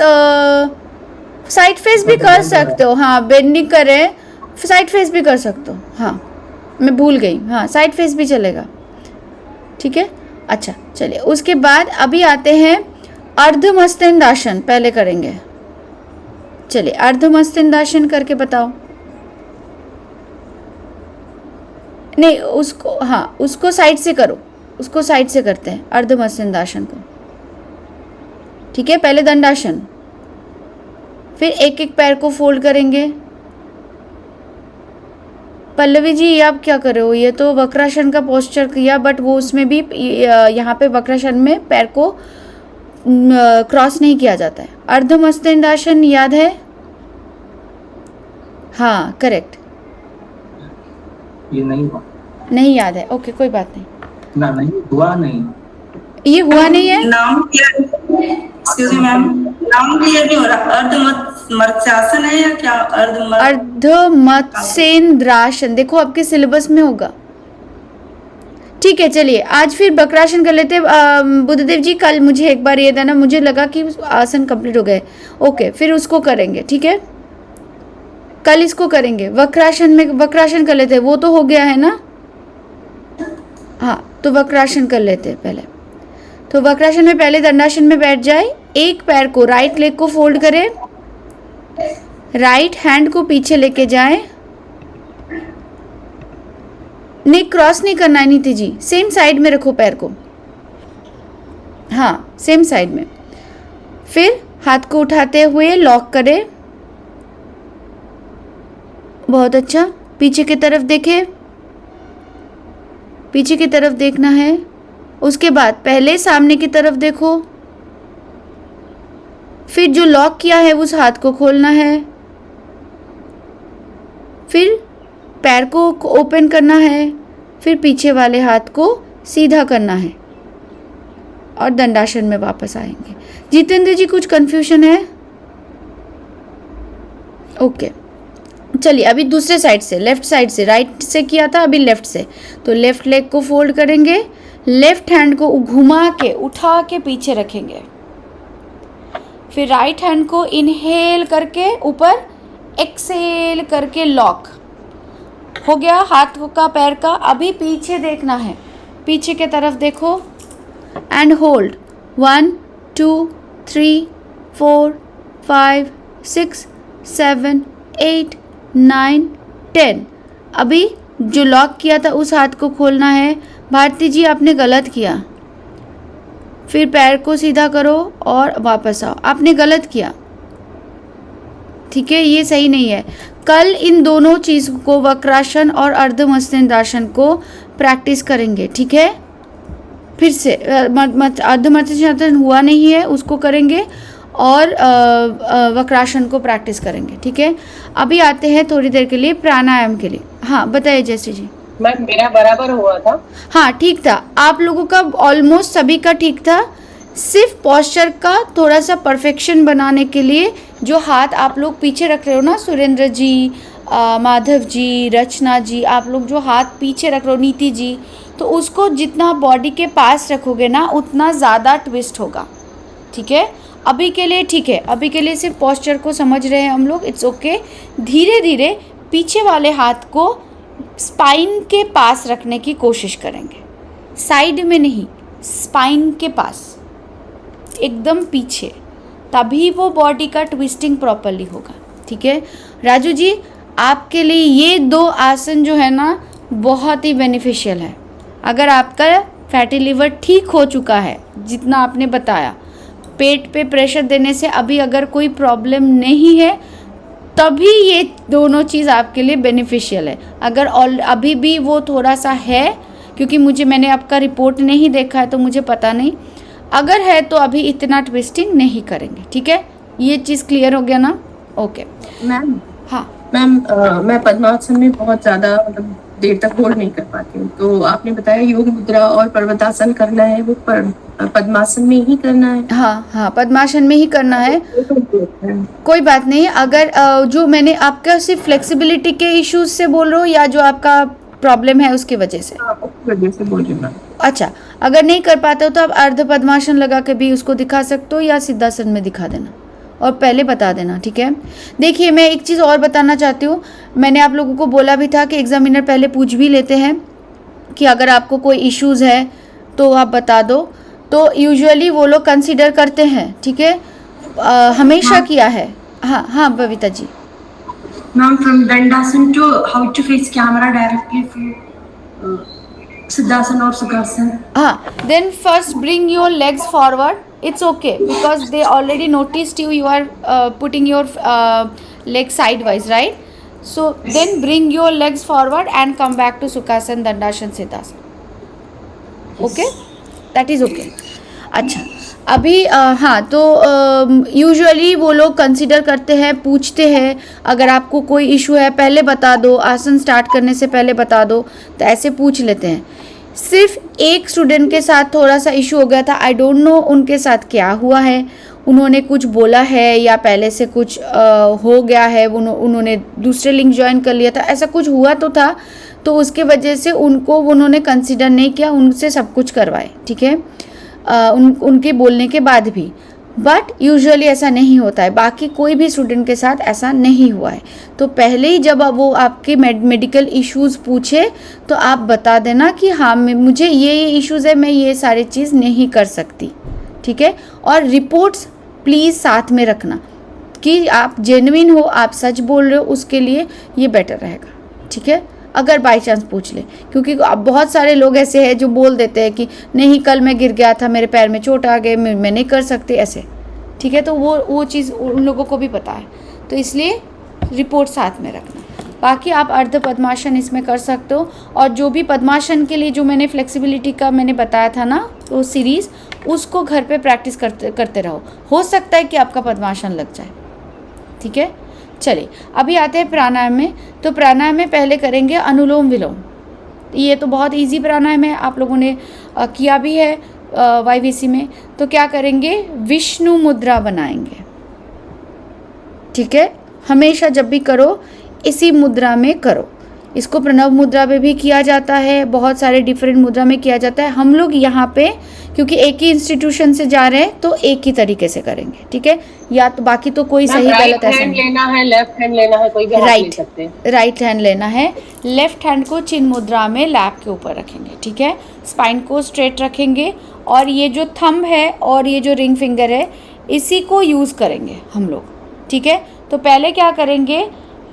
साइड फेस भी कर सकते हो। हाँ, बेंडिंग करें, साइड फेस भी कर सकते हो। हाँ, मैं भूल गई, हाँ, साइड फेस भी चलेगा। ठीक है, अच्छा, चलिए उसके बाद अभी आते हैं अर्धमस्तकासन, पहले करेंगे। चलिए अर्धमस्तकासन करके बताओ। नहीं, उसको, हाँ, उसको साइड से करो, उसको साइड से करते हैं अर्धमस्तकासन को। ठीक है, पहले दंडासन, फिर एक एक पैर को फोल्ड करेंगे। पल्लवी जी, ये आप क्या कर रहे हो, ये तो वक्रासन का पोस्चर किया, बट वो उसमें भी यहाँ पे वक्रासन में पैर को क्रॉस नहीं किया जाता है। अर्धमस्तकासन याद है? हाँ, करेक्ट, ये नहीं हुआ, नहीं याद है। ओके, कोई बात नहीं, ना नहीं हुआ, नहीं ये हुआ नहीं है। नाम क्लियर, एक्सक्यूज मी मैम, नाम क्लियर नहीं हो रहा। अर्धमत्स्यासन है या क्या? अर्धमत्स्येंद्रासन, देखो आपके सिलेबस में होगा। ठीक है, चलिए आज फिर वक्रासन कर लेते हैं। बुद्धदेव जी, कल मुझे एक बार ये देना, मुझे लगा कि आसन कंप्लीट हो गए। ओके, फिर उसको करेंगे। ठीक है, कल इसको करेंगे। वक्रासन में वक्रासन कर लेते हैं, वो तो हो गया है ना। हाँ, तो वक्रासन कर लेते हैं पहले। तो वक्रासन में पहले दंडासन में बैठ जाए, एक पैर को, राइट लेग को फोल्ड करें, राइट हैंड को पीछे लेके जाए। नहीं, क्रॉस नहीं करना है नीति जी, सेम साइड में रखो पैर को। हाँ, सेम साइड में। फिर हाथ को उठाते हुए लॉक करें। बहुत अच्छा, पीछे की तरफ देखें, पीछे की तरफ देखना है। उसके बाद पहले सामने की तरफ देखो, फिर जो लॉक किया है उस हाथ को खोलना है, फिर पैर को ओपन करना है, फिर पीछे वाले हाथ को सीधा करना है और दंडासन में वापस आएंगे। जितेंद्र जी, कुछ कंफ्यूजन है? ओके, चलिए अभी दूसरे साइड से, लेफ्ट साइड से, राइट से किया था, अभी लेफ्ट से। तो लेफ्ट लेग को फोल्ड करेंगे, लेफ्ट हैंड को घुमा के उठा के पीछे रखेंगे, फिर राइट हैंड को इनहेल करके ऊपर, एक्सेल करके लॉक हो गया हाथ का पैर का। अभी पीछे देखना है, पीछे के तरफ देखो एंड होल्ड 1 2 3 4 5 6 7 8 9 10। अभी जो लॉक किया था उस हाथ को खोलना है। भारती जी आपने गलत किया, फिर पैर को सीधा करो और वापस आओ, आपने गलत किया, ठीक है, ये सही नहीं है। कल इन दोनों चीज़ को, वक्रासन और अर्धमत्स्येन्द्रासन को प्रैक्टिस करेंगे, ठीक है। फिर से अर्धमत्स्येन्द्रासन हुआ नहीं है, उसको करेंगे और वक्रासन को प्रैक्टिस करेंगे, ठीक है। अभी आते हैं थोड़ी देर के लिए प्राणायाम के लिए। हाँ बताइए जयश्री जी। मैम मेरा बराबर हुआ था। हाँ ठीक था, आप लोगों का ऑलमोस्ट सभी का ठीक था। सिर्फ पॉस्चर का थोड़ा सा परफेक्शन बनाने के लिए जो हाथ आप लोग पीछे रख रहे हो ना, सुरेंद्र जी, माधव जी, रचना जी, आप लोग जो हाथ पीछे रख रहे हो, नीति जी, तो उसको जितना बॉडी के पास रखोगे ना उतना ज़्यादा ट्विस्ट होगा, ठीक है। अभी के लिए ठीक है, अभी के लिए सिर्फ पॉस्चर को समझ रहे हैं हम लोग, इट्स ओके। धीरे धीरे पीछे वाले हाथ को स्पाइन के पास रखने की कोशिश करेंगे, साइड में नहीं, स्पाइन के पास, एकदम पीछे, तभी वो बॉडी का ट्विस्टिंग प्रॉपरली होगा, ठीक है। राजू जी आपके लिए ये 2 आसन जो है ना बहुत ही बेनिफिशियल है। अगर आपका फैटी लिवर ठीक हो चुका है, जितना आपने बताया, पेट पे प्रेशर देने से अभी अगर कोई प्रॉब्लम नहीं है, तभी ये दोनों चीज़ आपके लिए बेनिफिशियल है। अगर अभी भी वो थोड़ा सा है, क्योंकि मैंने आपका रिपोर्ट नहीं देखा है तो मुझे पता नहीं, अगर है तो अभी इतना ट्विस्टिंग नहीं करेंगे, ठीक है। ये चीज़ क्लियर हो गया ना? Okay ma'am. हाँ मैम मैं पद्मासन में बहुत ज़्यादा मतलब देर तक होल्ड नहीं कर पाती हूँ, तो आपने बताया योग मुद्रा और पर्वतासन करना है, वो पद्मासन में ही करना है? हाँ हाँ पद्मासन में ही करना है, कोई बात नहीं। अगर जो मैंने आपका सिर्फ फ्लेक्सिबिलिटी के इश्यूज से बोल रहे हो या जो आपका प्रॉब्लम है उसकी वजह से? उसकी वजह से बोल रही हूँ। अच्छा, अगर नहीं कर पाते हो तो आप अर्ध पद्मासन लगा के भी उसको दिखा सकते हो या सिद्धासन में दिखा देना और पहले बता देना, ठीक है। देखिए मैं एक चीज़ और बताना चाहती हूँ, मैंने आप लोगों को बोला भी था कि एग्जामिनर पहले पूछ भी लेते हैं कि अगर आपको कोई इश्यूज़ है तो आप बता दो, तो यूजुअली वो लोग कंसीडर करते हैं, ठीक है। हमेशा किया है। हाँ हाँ बबीता जी। Ma'am, from Dandasan to how to face camera directly for Siddhasan or Sukhasana. हाँ, then first bring your legs forward. It's okay because they already noticed you. You are putting your legs sidewise, right? So then bring your legs forward and come back to Sukhasana, Dandasana, Siddhasana. Okay, that is okay. अच्छा अभी हाँ तो usually वो लोग consider करते हैं, पूछते हैं अगर आपको कोई इशू है पहले बता दो, आसन स्टार्ट करने से पहले बता दो, तो ऐसे पूछ लेते हैं। सिर्फ एक स्टूडेंट के साथ थोड़ा सा इशू हो गया था, आई डोंट नो उनके साथ क्या हुआ है, उन्होंने कुछ बोला है या पहले से कुछ हो गया है, उन्होंने दूसरे लिंक ज्वाइन कर लिया था, ऐसा कुछ हुआ तो था, तो उसके वजह से उन्होंने कंसिडर नहीं किया, उनसे सब कुछ करवाए, ठीक है, उनके बोलने के बाद भी। बट यूजुअली ऐसा नहीं होता है, बाकी कोई भी स्टूडेंट के साथ ऐसा नहीं हुआ है। तो पहले ही जब वो आपके मेडिकल इश्यूज़ पूछे तो आप बता देना कि हाँ मुझे ये इश्यूज़ है, मैं ये सारी चीज़ नहीं कर सकती, ठीक है। और रिपोर्ट्स प्लीज़ साथ में रखना कि आप जेन्युइन हो, आप सच बोल रहे हो, उसके लिए ये बेटर रहेगा, ठीक है। अगर बाई चांस पूछ ले, क्योंकि अब बहुत सारे लोग ऐसे हैं जो बोल देते हैं कि नहीं कल मैं गिर गया था, मेरे पैर में चोट आ गई, मैं नहीं कर सकती ऐसे, ठीक है। तो वो चीज़ उन लोगों को भी पता है, तो इसलिए रिपोर्ट साथ में रखना। बाकी आप अर्ध पद्मासन इसमें कर सकते हो, और जो भी पद्मासन के लिए जो मैंने फ्लेक्सिबिलिटी का मैंने बताया था ना वो सीरीज़, उसको घर पे प्रैक्टिस करते रहो, हो सकता है कि आपका पद्मासन लग जाए, ठीक है। चलिए अभी आते हैं प्राणायाम में। तो प्राणायाम में पहले करेंगे अनुलोम विलोम। ये तो बहुत इजी प्राणायाम है, आप लोगों ने किया भी है YVC में। तो क्या करेंगे, विष्णु मुद्रा बनाएंगे, ठीक है। हमेशा जब भी करो इसी मुद्रा में करो, इसको प्रणव मुद्रा में भी किया जाता है, बहुत सारे डिफरेंट मुद्रा में किया जाता है। हम लोग यहाँ पे क्योंकि एक ही इंस्टीट्यूशन से जा रहे हैं तो एक ही तरीके से करेंगे, ठीक है। या तो बाकी तो कोई सही गलत ऐसा हैंड नहीं। लेना है, लेफ्ट हैंड लेना है, कोई भी हाथ ले सकते हैं। राइट हैंड लेना है। लेफ्ट हैंड को चिन्ह मुद्रा में लैप के ऊपर रखेंगे, ठीक है। स्पाइन को स्ट्रेट रखेंगे और ये जो थंब है और ये जो रिंग फिंगर है इसी को यूज़ करेंगे हम लोग, ठीक है। तो पहले क्या करेंगे,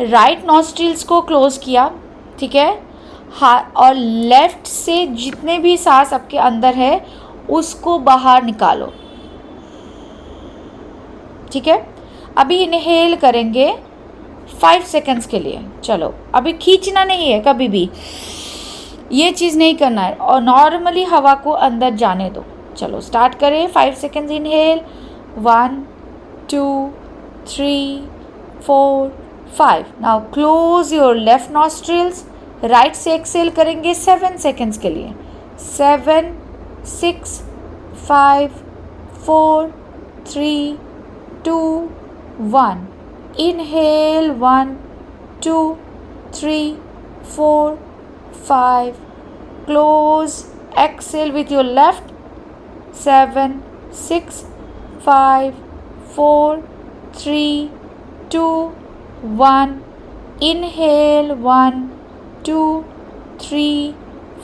राइट नॉस्ट्रिल्स को क्लोज किया, ठीक है। और लेफ्ट से जितने भी सांस आपके अंदर है उसको बाहर निकालो, ठीक है। अभी इनहेल करेंगे 5 सेकंड्स के लिए। चलो अभी खींचना नहीं है, कभी भी ये चीज़ नहीं करना है और नॉर्मली हवा को अंदर जाने दो। चलो स्टार्ट करें। 5 seconds inhale, 1 2 3 4 5। Now close your left nostrils. Right से एक्सेल करेंगे 7 सेकंड्स के लिए। 7 6 5 4 3 2 1। Inhale 1 2 3 4 5. Close. Exhale with your left. 7 6 5 4 3 2 1. Inhale 1 2 3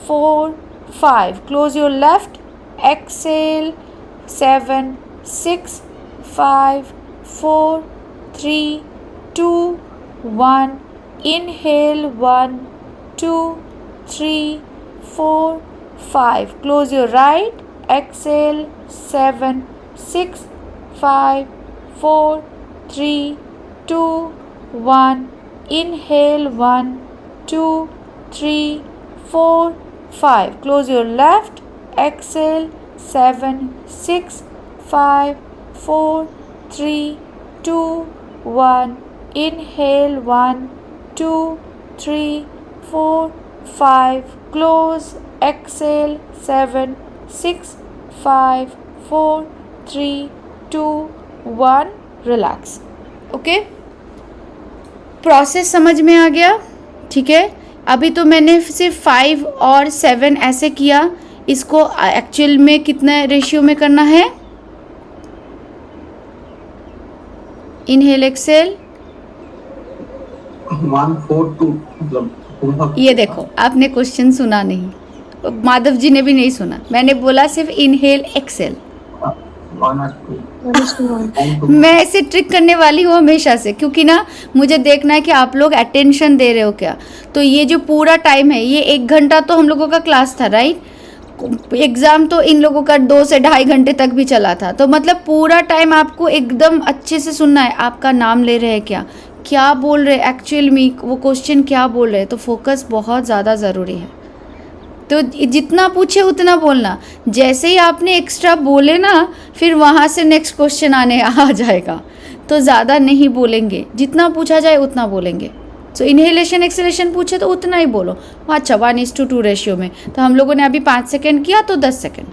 4 5. Close your left. Exhale 7 6 5 4 3 2 1. Inhale 1 2 3 4 5. Close your right. Exhale 7 6 5 4 3 2 1. Inhale 1 2 3 4 5. Close your left. Exhale 7 6 5 4 3 2 1. Inhale 1 2 3 4 5. Close. Exhale 7 6 5 4 3 2 1. Relax. Okay, process समझ में आ गया, ठीक है। अभी तो मैंने सिर्फ 5 और 7 ऐसे किया, इसको एक्चुअल में कितना रेशियो में करना है। इनहेल एक्सेल 1-4-2 मतलब ये देखो, आपने क्वेश्चन सुना नहीं, माधव जी ने भी नहीं सुना। मैंने बोला सिर्फ इनहेल एक्सेल। 1-2 मैं ऐसे ट्रिक करने वाली हूँ हमेशा से, क्योंकि ना मुझे देखना है कि आप लोग अटेंशन दे रहे हो क्या। तो ये जो पूरा टाइम है, ये 1 घंटा तो हम लोगों का क्लास था, राइट। एग्ज़ाम तो इन लोगों का 2 से 2.5 घंटे तक भी चला था। तो मतलब पूरा टाइम आपको एकदम अच्छे से सुनना है। आपका नाम ले रहे हैं क्या बोल रहे हैं, एक्चुअल में वो क्वेश्चन क्या बोल रहे हैं। तो फोकस बहुत ज़्यादा ज़रूरी है। तो जितना पूछे उतना बोलना। जैसे ही आपने एक्स्ट्रा बोले ना, फिर वहाँ से नेक्स्ट क्वेश्चन आ जाएगा। तो ज़्यादा नहीं बोलेंगे, जितना पूछा जाए उतना बोलेंगे। सो इनहेलेशन एक्सेलेशन पूछे तो उतना ही बोलो। अच्छा 1:2 रेशियो में। तो हम लोगों ने अभी 5 सेकेंड किया तो 10 सेकेंड,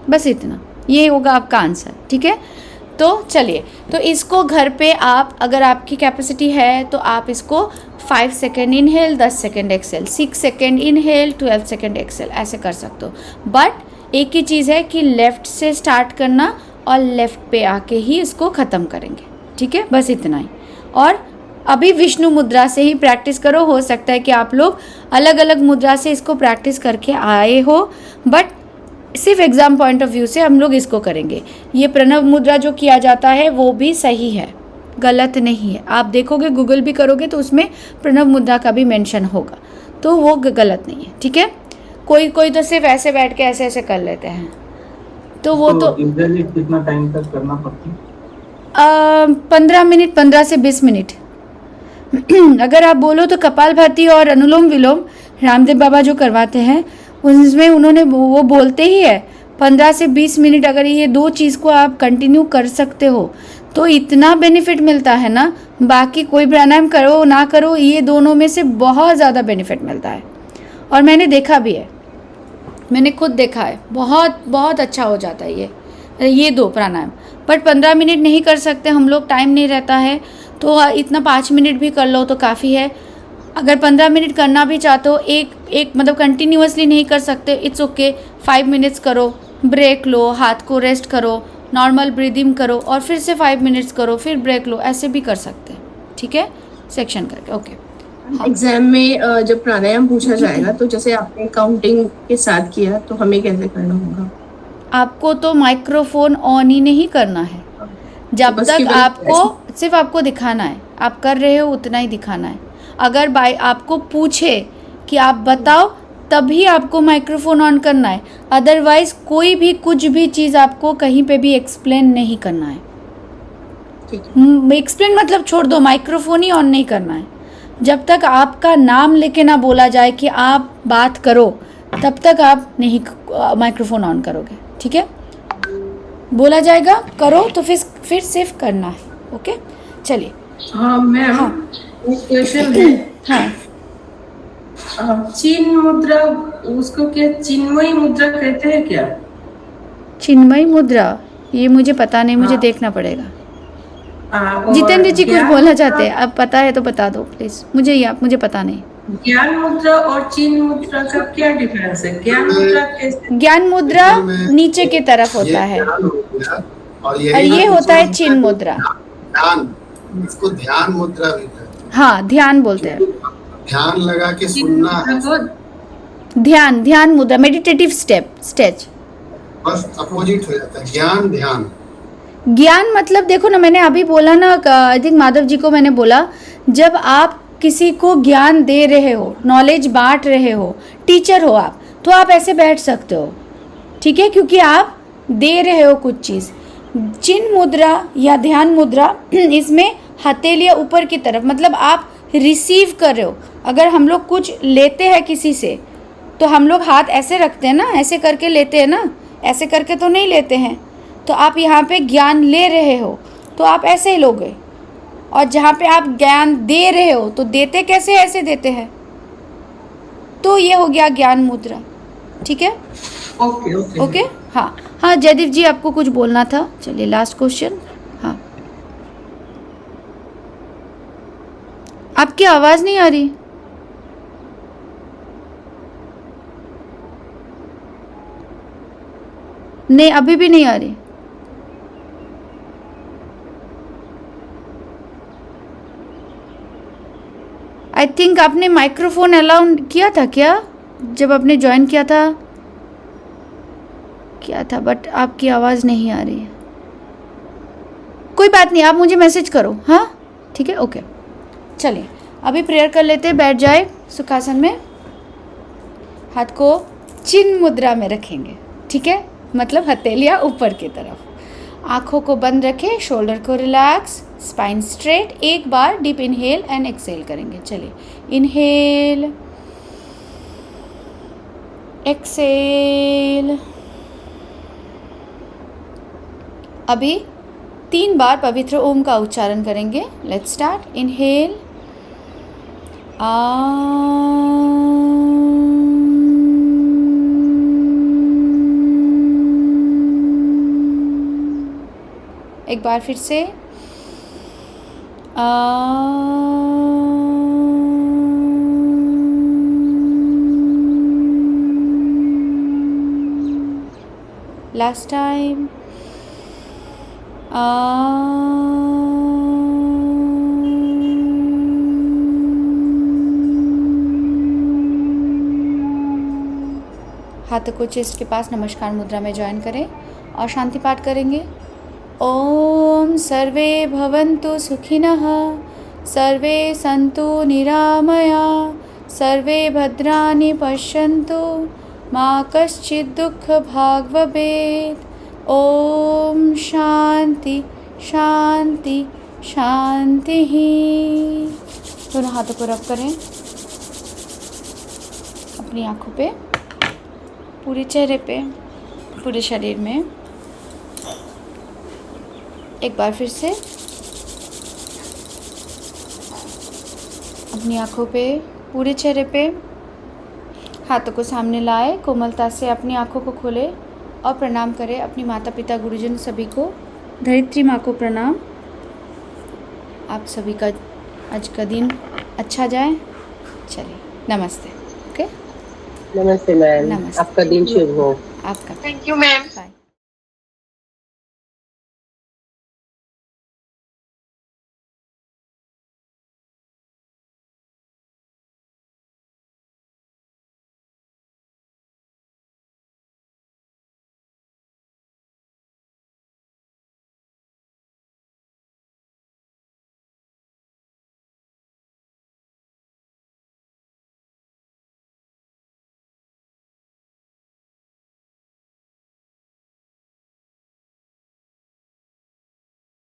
बस इतना। ये होगा आपका आंसर, ठीक है। तो चलिए, तो इसको घर पे आप, अगर आपकी कैपेसिटी है तो आप इसको 5 second inhale 10 second exhale, 6 second inhale 12 second exhale, ऐसे कर सकते हो। बट एक ही चीज़ है कि लेफ़्ट से स्टार्ट करना और लेफ़्ट पे आके ही इसको ख़त्म करेंगे, ठीक है। बस इतना ही। और अभी विष्णु मुद्रा से ही प्रैक्टिस करो। हो सकता है कि आप लोग अलग अलग मुद्रा से इसको प्रैक्टिस करके आए हो, बट सिर्फ एग्ज़ाम पॉइंट ऑफ व्यू से हम लोग इसको करेंगे। ये प्रणव मुद्रा जो किया जाता है वो भी सही है, गलत नहीं है। आप देखोगे, गूगल भी करोगे तो उसमें प्रणव मुद्रा का भी मेंशन होगा, तो वो गलत नहीं है, ठीक है। कोई कोई तो सिर्फ ऐसे बैठ के ऐसे ऐसे कर लेते हैं, तो वो तो यूजुअली कितना टाइम तक करना पड़ता है? 15 मिनट, 15 से 20 मिनट। अगर आप बोलो तो कपालभाति और अनुलोम विलोम रामदेव बाबा जो करवाते हैं उसमें उन्होंने वो बोलते ही है 15 से 20 मिनट। अगर ये 2 चीज़ को आप कंटिन्यू कर सकते हो तो इतना बेनिफिट मिलता है ना। बाकी कोई प्राणायाम करो ना करो, ये दोनों में से बहुत ज़्यादा बेनिफिट मिलता है। और मैंने देखा भी है, मैंने खुद देखा है, बहुत बहुत अच्छा हो जाता है ये 2 प्राणायाम। बट 15 मिनट नहीं कर सकते हम लोग, टाइम नहीं रहता है, तो इतना 5 मिनट भी कर लो तो काफ़ी है। अगर 15 मिनट करना भी चाहते हो, एक मतलब कंटिन्यूअसली नहीं कर सकते, इट्स ओके, 5 मिनट्स करो, ब्रेक लो, हाथ को रेस्ट करो, नॉर्मल ब्रीदिंग करो और फिर से 5 मिनट्स करो, फिर ब्रेक लो, ऐसे भी कर सकते हैं, ठीक है, सेक्शन करके। ओके, एग्जाम में जब प्राणायाम पूछा जाएगा तो जैसे आपने काउंटिंग के साथ किया तो हमें कैसे करना होगा? आपको तो माइक्रोफोन ऑन ही नहीं करना है, जब बस तक केवल आपको सिर्फ आपको दिखाना है, आप कर रहे हो उतना ही दिखाना है। अगर बाई आपको पूछे कि आप बताओ, तभी आपको माइक्रोफोन ऑन करना है, अदरवाइज कोई भी कुछ भी चीज़ आपको कहीं पे भी एक्सप्लेन नहीं करना है। ठीक है। एक्सप्लेन मतलब छोड़ दो, माइक्रोफोन ही ऑन नहीं करना है। जब तक आपका नाम लेके ना बोला जाए कि आप बात करो, तब तक आप नहीं माइक्रोफोन ऑन करोगे, ठीक है। बोला जाएगा करो तो फिर सिर्फ करना है, ओके। चलिए। हाँ मैम, हाँ। एक क्वेश्चन है। हाँ, चिन्ह मुद्रा, उसको क्या चिन्मयी मुद्रा कहते हैं क्या? चिन्मयी मुद्रा, ये मुझे पता नहीं, मुझे हाँ। देखना पड़ेगा। और जितेंद्र जी कुछ ज्ञान बोलना मुद्रा- चाहते हैं, अब पता है तो बता दो प्लीज, मुझे पता नहीं। ज्ञान मुद्रा और चिन्ह मुद्रा का क्या डिफरेंस है? ज्ञान मुद्रा कैसे? ज्ञान मुद्रा नीचे की तरफ होता है और ये होता है चिन्ह मुद्रा। ध्यान, इसको ध्यान मुद्रा भी कहते हैं। हाँ, ध्यान बोलते हैं, ध्यान लगा के चिन्ह सुनना है, मुद्रा को ध्यान मुद्रा, मेडिटेटिव स्टेज। बस अपोजिट हो जाता है ज्ञान ध्यान। ज्ञान मतलब देखो ना, मैंने अभी बोला ना, आई थिंक माधव जी को मैंने बोला, जब आप किसी को ज्ञान दे रहे हो, नॉलेज बांट रहे हो, टीचर हो आप, तो आप ऐसे बैठ सकते हो, ठीक है, क्योंकि आप दे रहे हो कुछ चीज़। चिन्ह मुद्रा या ध्यान मुद्रा, इसमें हथेलियाँ ऊपर की तरफ, मतलब आप रिसीव कर रहे हो। अगर हम लोग कुछ लेते हैं किसी से, तो हम लोग हाथ ऐसे रखते हैं ना, ऐसे करके लेते हैं ना, ऐसे करके तो नहीं लेते हैं। तो आप यहाँ पे ज्ञान ले रहे हो तो आप ऐसे ही लोगे, और जहाँ पे आप ज्ञान दे रहे हो तो देते कैसे, ऐसे देते हैं। तो ये हो गया ज्ञान मुद्रा, ठीक है। ओके ओके ओके, हाँ हाँ, जयदीप जी आपको कुछ बोलना था, चलिए लास्ट क्वेश्चन। हाँ, आपकी आवाज़ नहीं आ रही। नहीं, अभी भी नहीं आ रही। आई थिंक आपने माइक्रोफोन अलाउ किया था क्या, जब आपने ज्वाइन किया था, बट आपकी आवाज़ नहीं आ रही है। कोई बात नहीं, आप मुझे मैसेज करो, हाँ ठीक है, ओके। चलिए अभी प्रेयर कर लेते हैं, बैठ जाए सुखासन में, हाथ को चिन्ह मुद्रा में रखेंगे, ठीक है, मतलब हथेलियाँ ऊपर की तरफ, आँखों को बंद रखें, शोल्डर को रिलैक्स, स्पाइन स्ट्रेट। एक बार डीप इनहेल एंड एक्सेल करेंगे। चलिए, इनहेल, एक्सेल। अभी 3 बार पवित्र ओम का उच्चारण करेंगे। Let's start. इनहेल, एक बार फिर से लास्ट टाइम हाथों को चेस्ट के पास नमस्कार मुद्रा में ज्वाइन करें और शांति पाठ करेंगे। ओम सर्वे भवन्तु सुखिनः, सर्वे सन्तु निरामया, सर्वे भद्राणि पश्यन्तु, मा कश्चित् दुःखभाग् भवेत्। ओम शांति शांति शांति। दोनों हाथों को रब करें अपनी आँखों पे, पूरे चेहरे पे, पूरे शरीर में। एक बार फिर से अपनी आँखों पे, पूरे चेहरे पे, हाथों को सामने लाए, कोमलता से अपनी आँखों को खोले और प्रणाम करें अपनी माता पिता गुरुजन सभी को। धरित्री माँ को प्रणाम। आप सभी का आज का दिन अच्छा जाए। चलिए नमस्ते। ओके नमस्ते मैम, नमस्ते। आपका दिन शुभ हो। आपका थैंक यू मैम।